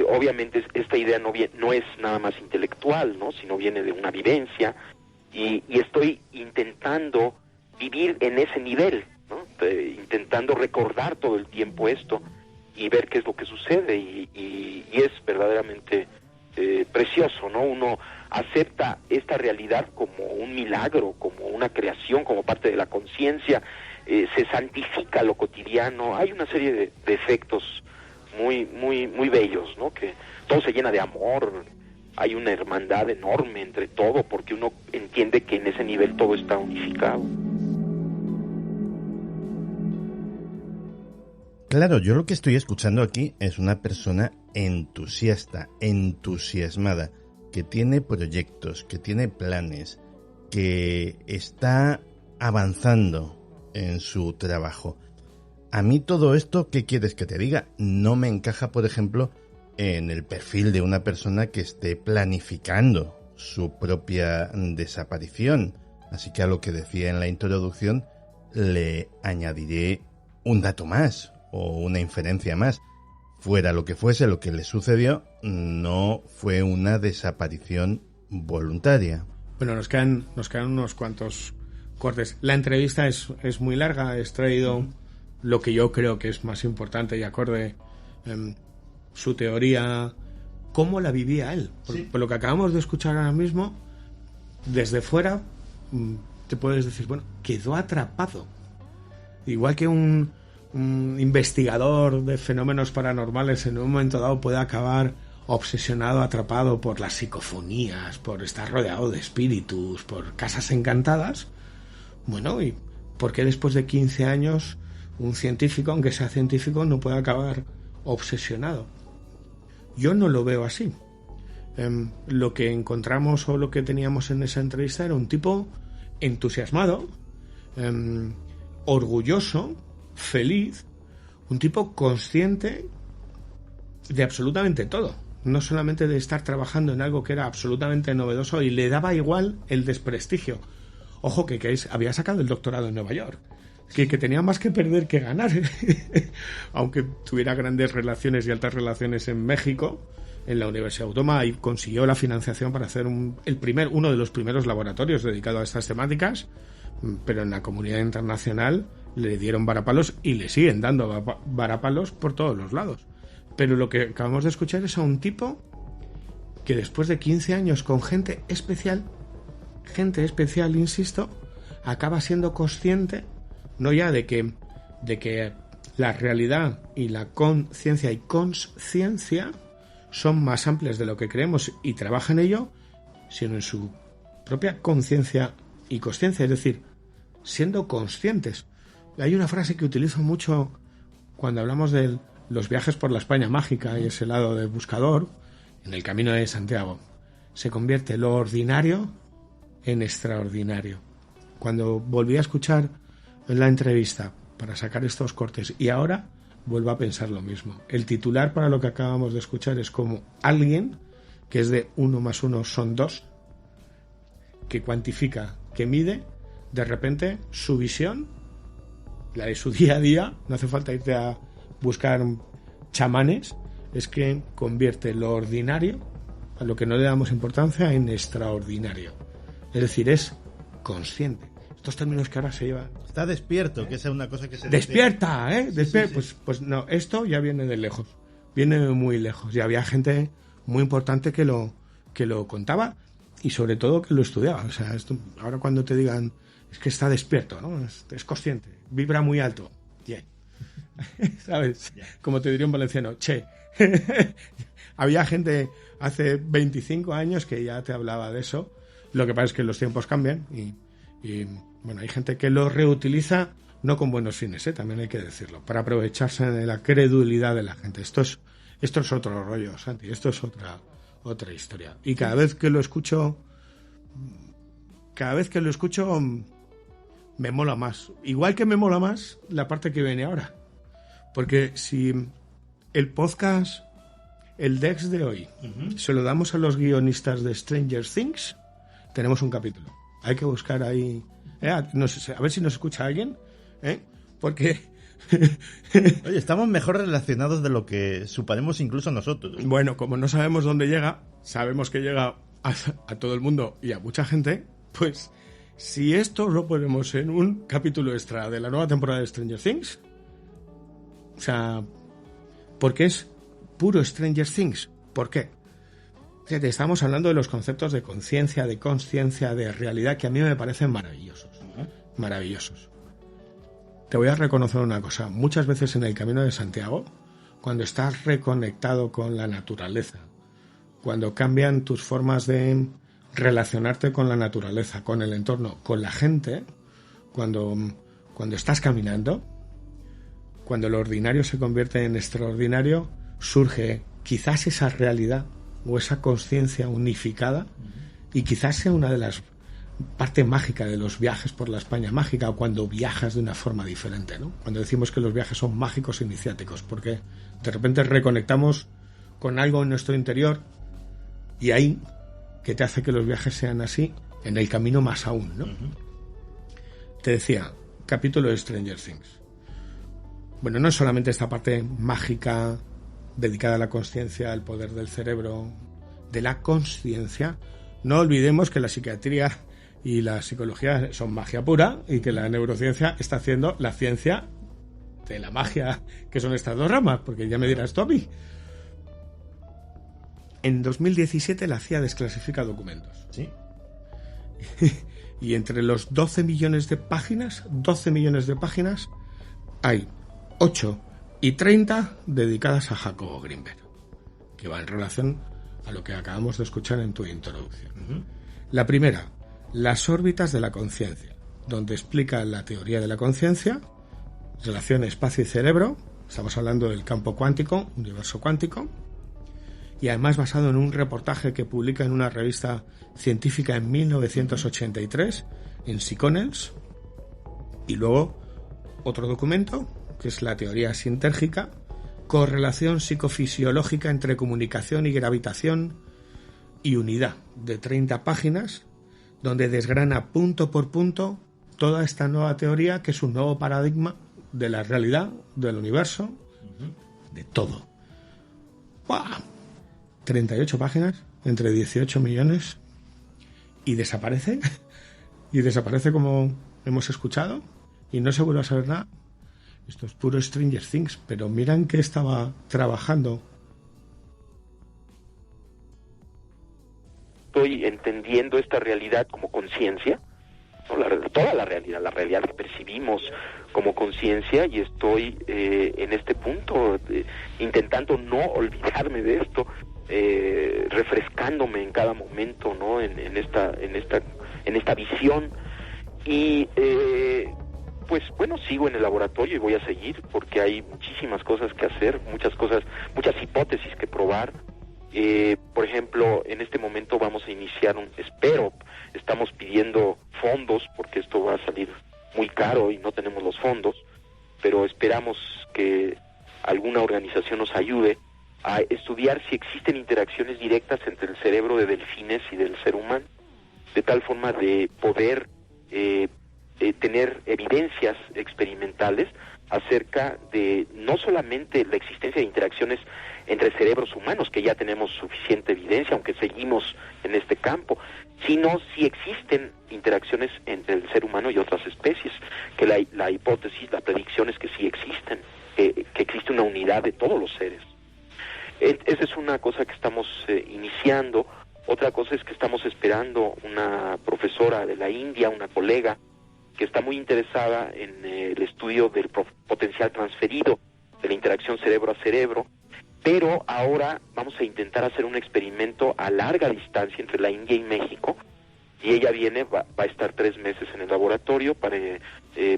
obviamente esta idea no es nada más intelectual, ¿no? Sino viene de una vivencia, y estoy intentando vivir en ese nivel, ¿no? Intentando recordar todo el tiempo esto y ver qué es lo que sucede, y es verdaderamente precioso, ¿no? Uno acepta esta realidad como un milagro, como una creación, como parte de la conciencia, se santifica lo cotidiano. Hay una serie de efectos muy bellos, ¿no? Que todo se llena de amor, hay una hermandad enorme entre todo, porque uno entiende que en ese nivel todo está unificado. Claro, yo lo que estoy escuchando aquí es una persona entusiasta, entusiasmada, que tiene proyectos, que tiene planes, que está avanzando en su trabajo. A mí todo esto, ¿qué quieres que te diga? No me encaja, por ejemplo, en el perfil de una persona que esté planificando su propia desaparición. Así que a lo que decía en la introducción le añadiré un dato más o una inferencia más. Fuera lo que fuese lo que le sucedió, no fue una desaparición voluntaria. Bueno, nos quedan unos cuantos cortes. La entrevista es muy larga. He extraído lo que yo creo que es más importante y acorde, su teoría, cómo la vivía él. Por lo que acabamos de escuchar ahora mismo, desde fuera te puedes decir, bueno, quedó atrapado. Igual que un investigador de fenómenos paranormales en un momento dado puede acabar obsesionado, atrapado por las psicofonías, por estar rodeado de espíritus, por casas encantadas. Bueno, ¿y por qué después de 15 años un científico, aunque sea científico, no puede acabar obsesionado? Yo no lo veo así. Lo que encontramos o lo que teníamos en esa entrevista era un tipo entusiasmado, orgulloso, feliz, un tipo consciente de absolutamente todo, no solamente de estar trabajando en algo que era absolutamente novedoso, y le daba igual el desprestigio. Ojo, que había sacado el doctorado en Nueva York, que tenía más que perder que ganar, aunque tuviera grandes relaciones y altas relaciones en México, en la Universidad Autónoma, y consiguió la financiación para hacer uno de los primeros laboratorios dedicados a estas temáticas, pero en la comunidad internacional le dieron varapalos y le siguen dando varapalos por todos los lados. Pero lo que acabamos de escuchar es a un tipo que después de 15 años con gente especial, insisto, acaba siendo consciente, no ya de que la realidad y la conciencia y consciencia son más amplias de lo que creemos y trabaja en ello, sino en su propia conciencia y consciencia, es decir, siendo conscientes. Hay una frase que utilizo mucho cuando hablamos de los viajes por la España mágica y ese lado del buscador, en el Camino de Santiago. Se convierte lo ordinario en extraordinario. Cuando volví a escuchar la entrevista para sacar estos cortes y ahora vuelvo a pensar lo mismo. El titular para lo que acabamos de escuchar es como alguien que es de 1 más 1 son 2, que cuantifica, que mide, de repente su visión, la de su día a día, no hace falta irte a buscar chamanes, es que convierte lo ordinario, a lo que no le damos importancia, en extraordinario. Es decir, es consciente. estos términos que ahora se llevan. Está despierto, que esa es una cosa que se ¡Despierta! Sí, sí. Pues no, esto ya viene de lejos. Viene de muy lejos. Y había gente muy importante que lo contaba y sobre todo que lo estudiaba. O sea, esto, ahora cuando te digan, es que está despierto, ¿no? Es consciente, vibra muy alto. Yeah. ¿Sabes? Yeah. Como te diría un valenciano, che. Había gente hace 25 años que ya te hablaba de eso. Lo que pasa es que los tiempos cambian y bueno, hay gente que lo reutiliza no con buenos fines, también hay que decirlo, para aprovecharse de la credulidad de la gente. Esto es otro rollo, Santi, esto es otra historia. Y cada vez que lo escucho me mola más. Igual que me mola más la parte que viene ahora. Porque si el podcast, el Dex de hoy, se lo damos a los guionistas de Stranger Things, tenemos un capítulo. Hay que buscar ahí... no sé, a ver si nos escucha alguien, porque... Oye, estamos mejor relacionados de lo que suponemos incluso nosotros. Bueno, como no sabemos dónde llega, sabemos que llega a todo el mundo y a mucha gente, pues si esto lo ponemos en un capítulo extra de la nueva temporada de Stranger Things, o sea, porque es puro Stranger Things. ¿Por qué? Fíjate, estamos hablando de los conceptos de conciencia, de consciencia, de realidad, que a mí me parecen maravillosos. Maravillosos. Te voy a reconocer una cosa. Muchas veces en el Camino de Santiago, cuando estás reconectado con la naturaleza, cuando cambian tus formas de relacionarte con la naturaleza, con el entorno, con la gente, cuando estás caminando, cuando lo ordinario se convierte en extraordinario, surge quizás esa realidad o esa conciencia unificada, y quizás sea una de las partes mágicas de los viajes por la España mágica, o cuando viajas de una forma diferente, ¿no? Cuando decimos que los viajes son mágicos e iniciáticos, porque de repente reconectamos con algo en nuestro interior y ahí que te hace que los viajes sean así, en el camino más aún, ¿no? Te decía, capítulo de Stranger Things. Bueno, no es solamente esta parte mágica dedicada a la consciencia, al poder del cerebro, de la consciencia. No olvidemos que la psiquiatría y la psicología son magia pura y que la neurociencia está haciendo la ciencia de la magia, que son estas dos ramas, porque ya me dirás tú a mí. En 2017 la CIA desclasifica documentos. ¿Sí? Y entre los 12 millones de páginas, hay 8 y 30 dedicadas a Jacobo Greenberg, que va en relación a lo que acabamos de escuchar en tu introducción. La primera, las órbitas de la conciencia, donde explica la teoría de la conciencia, relación espacio y cerebro. Estamos hablando del campo cuántico, universo cuántico, y además basado en un reportaje que publica en una revista científica en 1983 en Psychonauts. Y luego otro documento que es la teoría sintérgica, correlación psicofisiológica entre comunicación y gravitación y unidad, de 30 páginas, donde desgrana punto por punto toda esta nueva teoría, que es un nuevo paradigma de la realidad, del universo, de todo. ¡Wow! 38 páginas, entre 18 millones, y desaparece como hemos escuchado, y no se vuelve a saber nada. Esto es puro Stranger Things, pero miran que estaba trabajando. Estoy entendiendo esta realidad como conciencia, toda la realidad que percibimos como conciencia, y estoy en este punto intentando no olvidarme de esto, refrescándome en cada momento, ¿no? en esta visión, y pues bueno, sigo en el laboratorio y voy a seguir porque hay muchísimas cosas que hacer, muchas hipótesis que probar. Por ejemplo, en este momento vamos a iniciar estamos pidiendo fondos porque esto va a salir muy caro y no tenemos los fondos, pero esperamos que alguna organización nos ayude a estudiar si existen interacciones directas entre el cerebro de delfines y del ser humano, de tal forma de poder tener evidencias experimentales acerca de no solamente la existencia de interacciones entre cerebros humanos, que ya tenemos suficiente evidencia, aunque seguimos en este campo, sino si existen interacciones entre el ser humano y otras especies, que la hipótesis, la predicción es que sí existen, que existe una unidad de todos los seres. Esa es una cosa que estamos iniciando. Otra cosa es que estamos esperando una profesora de la India, una colega, que está muy interesada en el estudio del potencial transferido, de la interacción cerebro a cerebro, pero ahora vamos a intentar hacer un experimento a larga distancia entre la India y México, y ella viene, va a estar 3 meses en el laboratorio para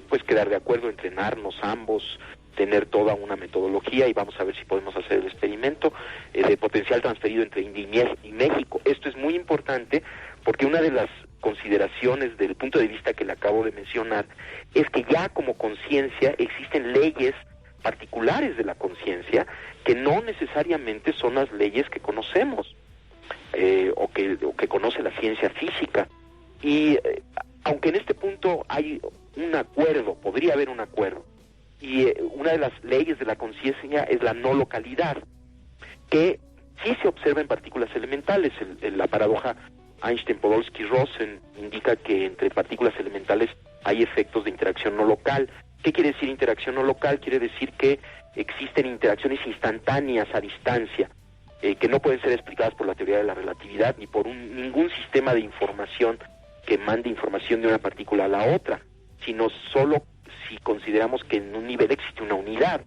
pues quedar de acuerdo, entrenarnos ambos, tener toda una metodología, y vamos a ver si podemos hacer el experimento de potencial transferido entre India y México. Esto es muy importante porque una de las consideraciones del punto de vista que le acabo de mencionar es que ya como conciencia existen leyes particulares de la conciencia que no necesariamente son las leyes que conocemos o que conoce la ciencia física, y aunque en este punto hay un acuerdo, podría haber un acuerdo, y una de las leyes de la conciencia es la no localidad, que sí se observa en partículas elementales. La paradoja Einstein-Podolsky-Rosen indica que entre partículas elementales hay efectos de interacción no local. ¿Qué quiere decir interacción no local? Quiere decir que existen interacciones instantáneas a distancia, que no pueden ser explicadas por la teoría de la relatividad ni por ningún sistema de información que mande información de una partícula a la otra, sino solo si consideramos que en un nivel existe una unidad.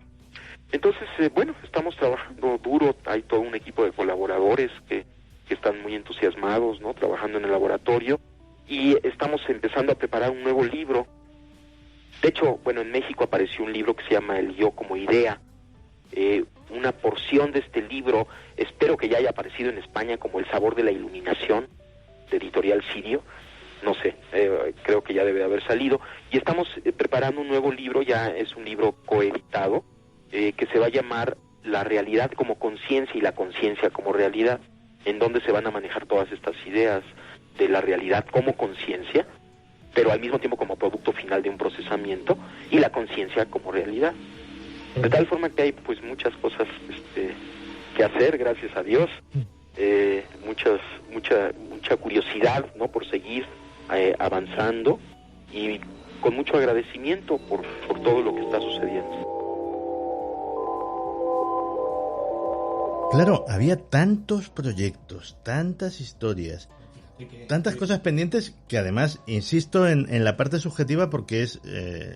Entonces, bueno, estamos trabajando duro, hay todo un equipo de colaboradores que están muy entusiasmados, ¿no?, trabajando en el laboratorio, y estamos empezando a preparar un nuevo libro. De hecho, bueno, en México apareció un libro que se llama El Yo como Idea. Una porción de este libro, espero que ya haya aparecido en España como El Sabor de la Iluminación, de Editorial Sirio. No sé, creo que ya debe de haber salido. Y estamos preparando un nuevo libro, ya es un libro coeditado, que se va a llamar La realidad como conciencia y la conciencia como realidad, en donde se van a manejar todas estas ideas de la realidad como conciencia, pero al mismo tiempo como producto final de un procesamiento, y la conciencia como realidad. De tal forma que hay pues muchas cosas que hacer, gracias a Dios, mucha curiosidad, ¿no?, por seguir avanzando, y con mucho agradecimiento por todo lo que está sucediendo. Claro, había tantos proyectos, tantas historias, tantas cosas pendientes, que además insisto en la parte subjetiva porque es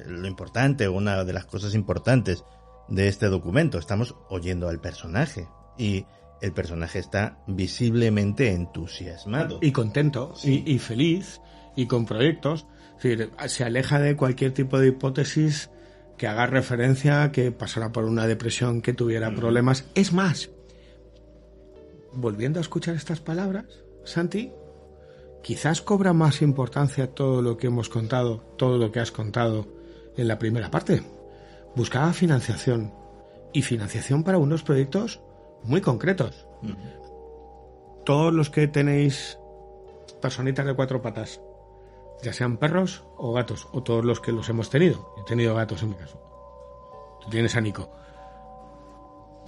lo importante, una de las cosas importantes de este documento. Estamos oyendo al personaje y el personaje está visiblemente entusiasmado. Y contento, sí, y feliz, y con proyectos. Es decir, se aleja de cualquier tipo de hipótesis que haga referencia a que pasara por una depresión, que tuviera problemas. Es más, volviendo a escuchar estas palabras, Santi, quizás cobra más importancia todo lo que hemos contado, todo lo que has contado en la primera parte. Buscaba financiación, y financiación para unos proyectos muy concretos. Todos los que tenéis personitas de 4 patas, ya sean perros o gatos, o todos los que los hemos tenido. He tenido gatos en mi caso. Tú tienes a Nico.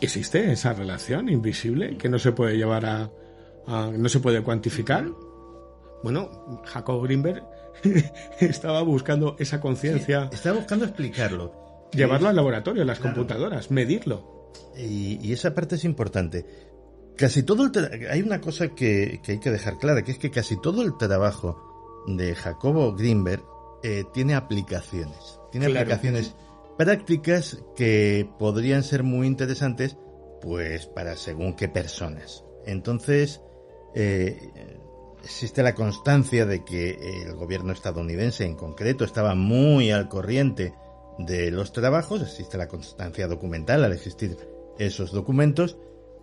¿Existe esa relación invisible que no se puede llevar no se puede cuantificar? Bueno, Jacob Greenberg estaba buscando esa conciencia. Sí, estaba buscando explicarlo. Llevarlo al laboratorio, a las computadoras, medirlo. Y esa parte es importante. Casi todo hay una cosa que hay que dejar clara, que es que casi todo el trabajo de Jacobo Greenberg tiene aplicaciones. Tiene aplicaciones prácticas que podrían ser muy interesantes, pues, para según qué personas. Entonces, existe la constancia de que el gobierno estadounidense en concreto estaba muy al corriente de los trabajos. Existe la constancia documental al existir esos documentos,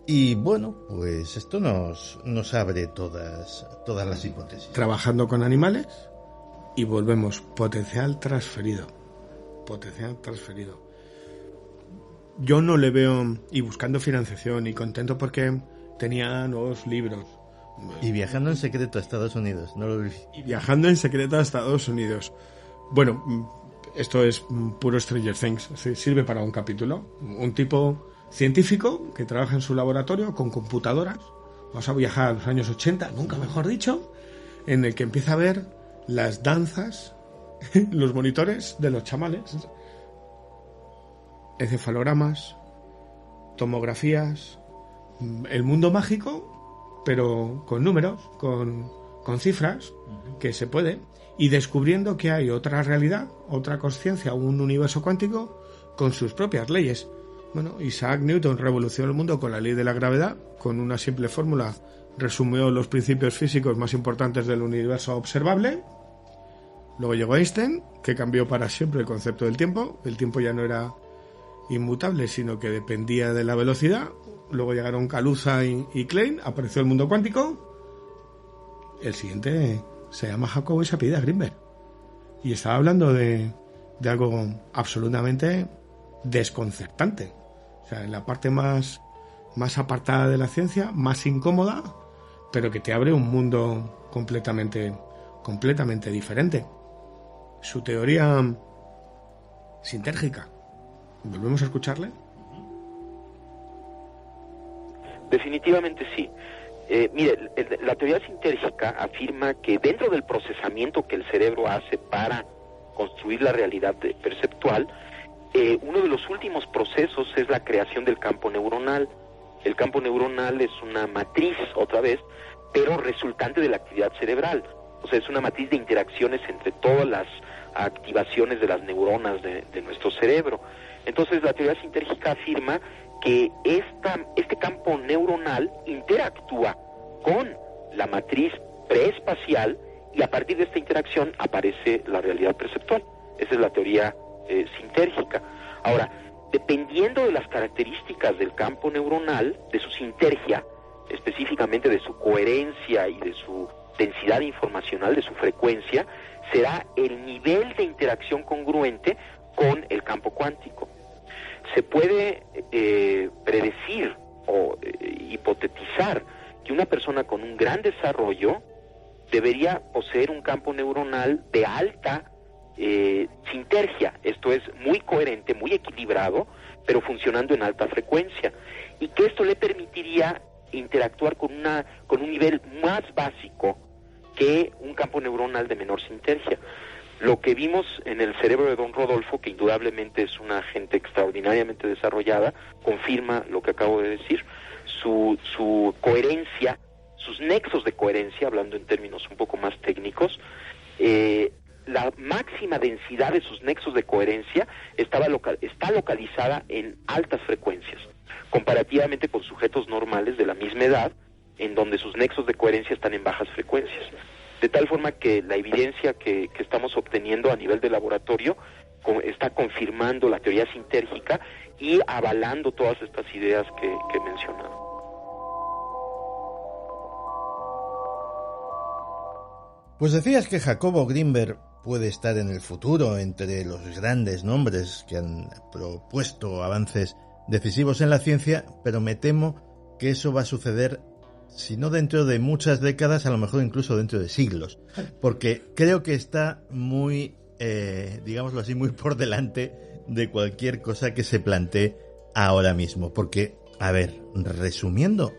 y bueno, pues esto nos abre todas las hipótesis. Trabajando con animales, y volvemos, potencial transferido. Yo no le veo, y buscando financiación, y contento porque tenía nuevos libros. Y viajando en secreto a Estados Unidos, no lo vi. Y viajando en secreto a Estados Unidos. Bueno, Esto es puro Stranger Things, sirve para un capítulo. Un tipo científico que trabaja en su laboratorio con computadoras. Vamos a viajar a los años 80, nunca mejor dicho, en el que empieza a ver las danzas, los monitores de los chamales, encefalogramas, tomografías, el mundo mágico, pero con números, con cifras, que se puede, y descubriendo que hay otra realidad, otra consciencia, un universo cuántico con sus propias leyes. Bueno, Isaac Newton revolucionó el mundo con la ley de la gravedad, con una simple fórmula resumió los principios físicos más importantes del universo observable. Luego llegó Einstein, que cambió para siempre el concepto del tiempo. El tiempo ya no era inmutable, sino que dependía de la velocidad. Luego llegaron Kaluza y Klein, apareció el mundo cuántico. El siguiente se llama Jacobo y se apellida Greenberg. Y estaba hablando de algo absolutamente desconcertante. O sea, en la parte más apartada de la ciencia, más incómoda, pero que te abre un mundo completamente diferente. Su teoría sintérgica. ¿Volvemos a escucharle? Definitivamente sí. Mire, la teoría sintérgica afirma que dentro del procesamiento que el cerebro hace para construir la realidad perceptual, uno de los últimos procesos es la creación del campo neuronal. El campo neuronal es una matriz, otra vez, pero resultante de la actividad cerebral. O sea, es una matriz de interacciones entre todas las activaciones de las neuronas de nuestro cerebro. Entonces, la teoría sintérgica afirma que este campo neuronal interactúa con la matriz preespacial y a partir de esta interacción aparece la realidad perceptual. Esa es la teoría sintérgica. Ahora, dependiendo de las características del campo neuronal, de su sintergia, específicamente de su coherencia y de su densidad informacional, de su frecuencia, será el nivel de interacción congruente con el campo cuántico. Se puede predecir o hipotetizar que una persona con un gran desarrollo debería poseer un campo neuronal de alta sintergia, esto es muy coherente, muy equilibrado, pero funcionando en alta frecuencia, y que esto le permitiría interactuar con un nivel más básico que un campo neuronal de menor sintergia. Lo que vimos en el cerebro de don Rodolfo, que indudablemente es una gente extraordinariamente desarrollada, confirma lo que acabo de decir, su coherencia, sus nexos de coherencia, hablando en términos un poco más técnicos, la máxima densidad de sus nexos de coherencia está localizada en altas frecuencias, comparativamente con sujetos normales de la misma edad, en donde sus nexos de coherencia están en bajas frecuencias. De tal forma que la evidencia que estamos obteniendo a nivel de laboratorio está confirmando la teoría sintérgica y avalando todas estas ideas que he mencionado. Pues decías que Jacobo Greenberg puede estar en el futuro entre los grandes nombres que han propuesto avances decisivos en la ciencia, pero me temo que eso va a suceder, si no dentro de muchas décadas, a lo mejor incluso dentro de siglos, porque creo que está muy, digámoslo así, muy por delante de cualquier cosa que se plantee ahora mismo, porque, a ver, resumiendo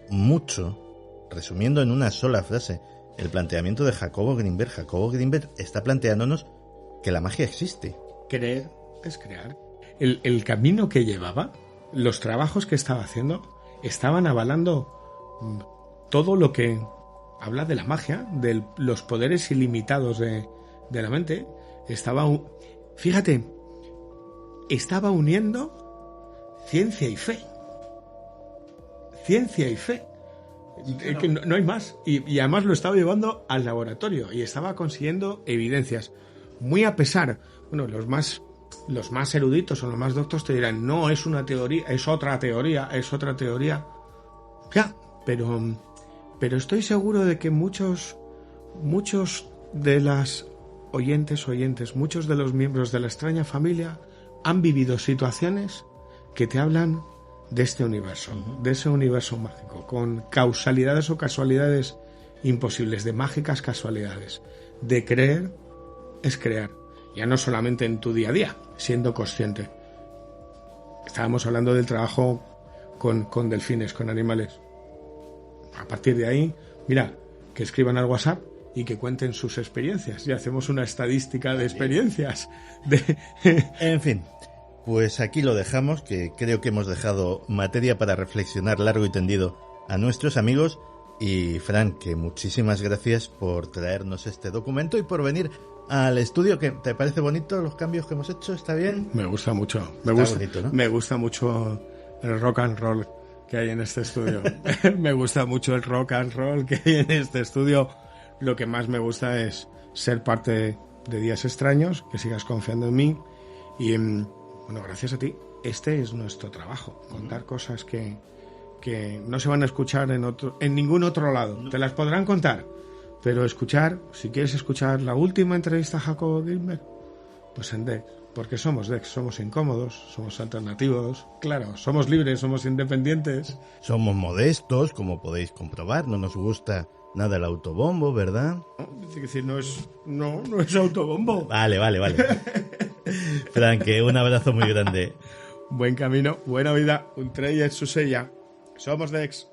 en una sola frase, el planteamiento de Jacobo Greenberg está planteándonos que la magia existe. Creer es crear. El camino que llevaba, los trabajos que estaba haciendo, estaban avalando todo lo que habla de la magia, de los poderes ilimitados de la mente. Estaba uniendo ciencia y fe. Ciencia y fe. No hay más. Y además lo estaba llevando al laboratorio y estaba consiguiendo evidencias. Muy a pesar, bueno, los más eruditos o los más doctos te dirán, no es una teoría, es otra teoría. Ya, pero estoy seguro de que muchos de las oyentes, muchos de los miembros de la extraña familia han vivido situaciones que te hablan de este universo, de ese universo mágico, con causalidades o casualidades imposibles, de mágicas casualidades. De creer es crear. ya no solamente en tu día a día, siendo consciente. Estábamos hablando del trabajo con delfines, con animales. A partir de ahí, mira, que escriban al WhatsApp y que cuenten sus experiencias. Y hacemos una estadística de experiencias. En fin, pues aquí lo dejamos, que creo que hemos dejado materia para reflexionar largo y tendido a nuestros amigos. Y Fran, que muchísimas gracias por traernos este documento y por venir al estudio. ¿Que te parece bonito los cambios que hemos hecho? ¿Está bien? Me gusta mucho. Bonito, ¿no? Me gusta mucho el rock and roll que hay en este estudio. Me gusta mucho el rock and roll que hay en este estudio. Lo que más me gusta es ser parte de Días Extraños, que sigas confiando en mí. Y bueno, gracias a ti. Este es nuestro trabajo, contar cosas que no se van a escuchar en ningún otro lado. Te las podrán contar, pero escuchar, si quieres escuchar la última entrevista a Jacobo Gilbert, pues en Dex, porque somos Dex, somos incómodos, somos alternativos, claro, somos libres, somos independientes. Somos modestos, como podéis comprobar, no nos gusta nada el autobombo, ¿verdad? No, es decir, no es autobombo. Vale. Fran, que un abrazo muy grande. Buen camino, buena vida, un trey en su sella. Somos Dex.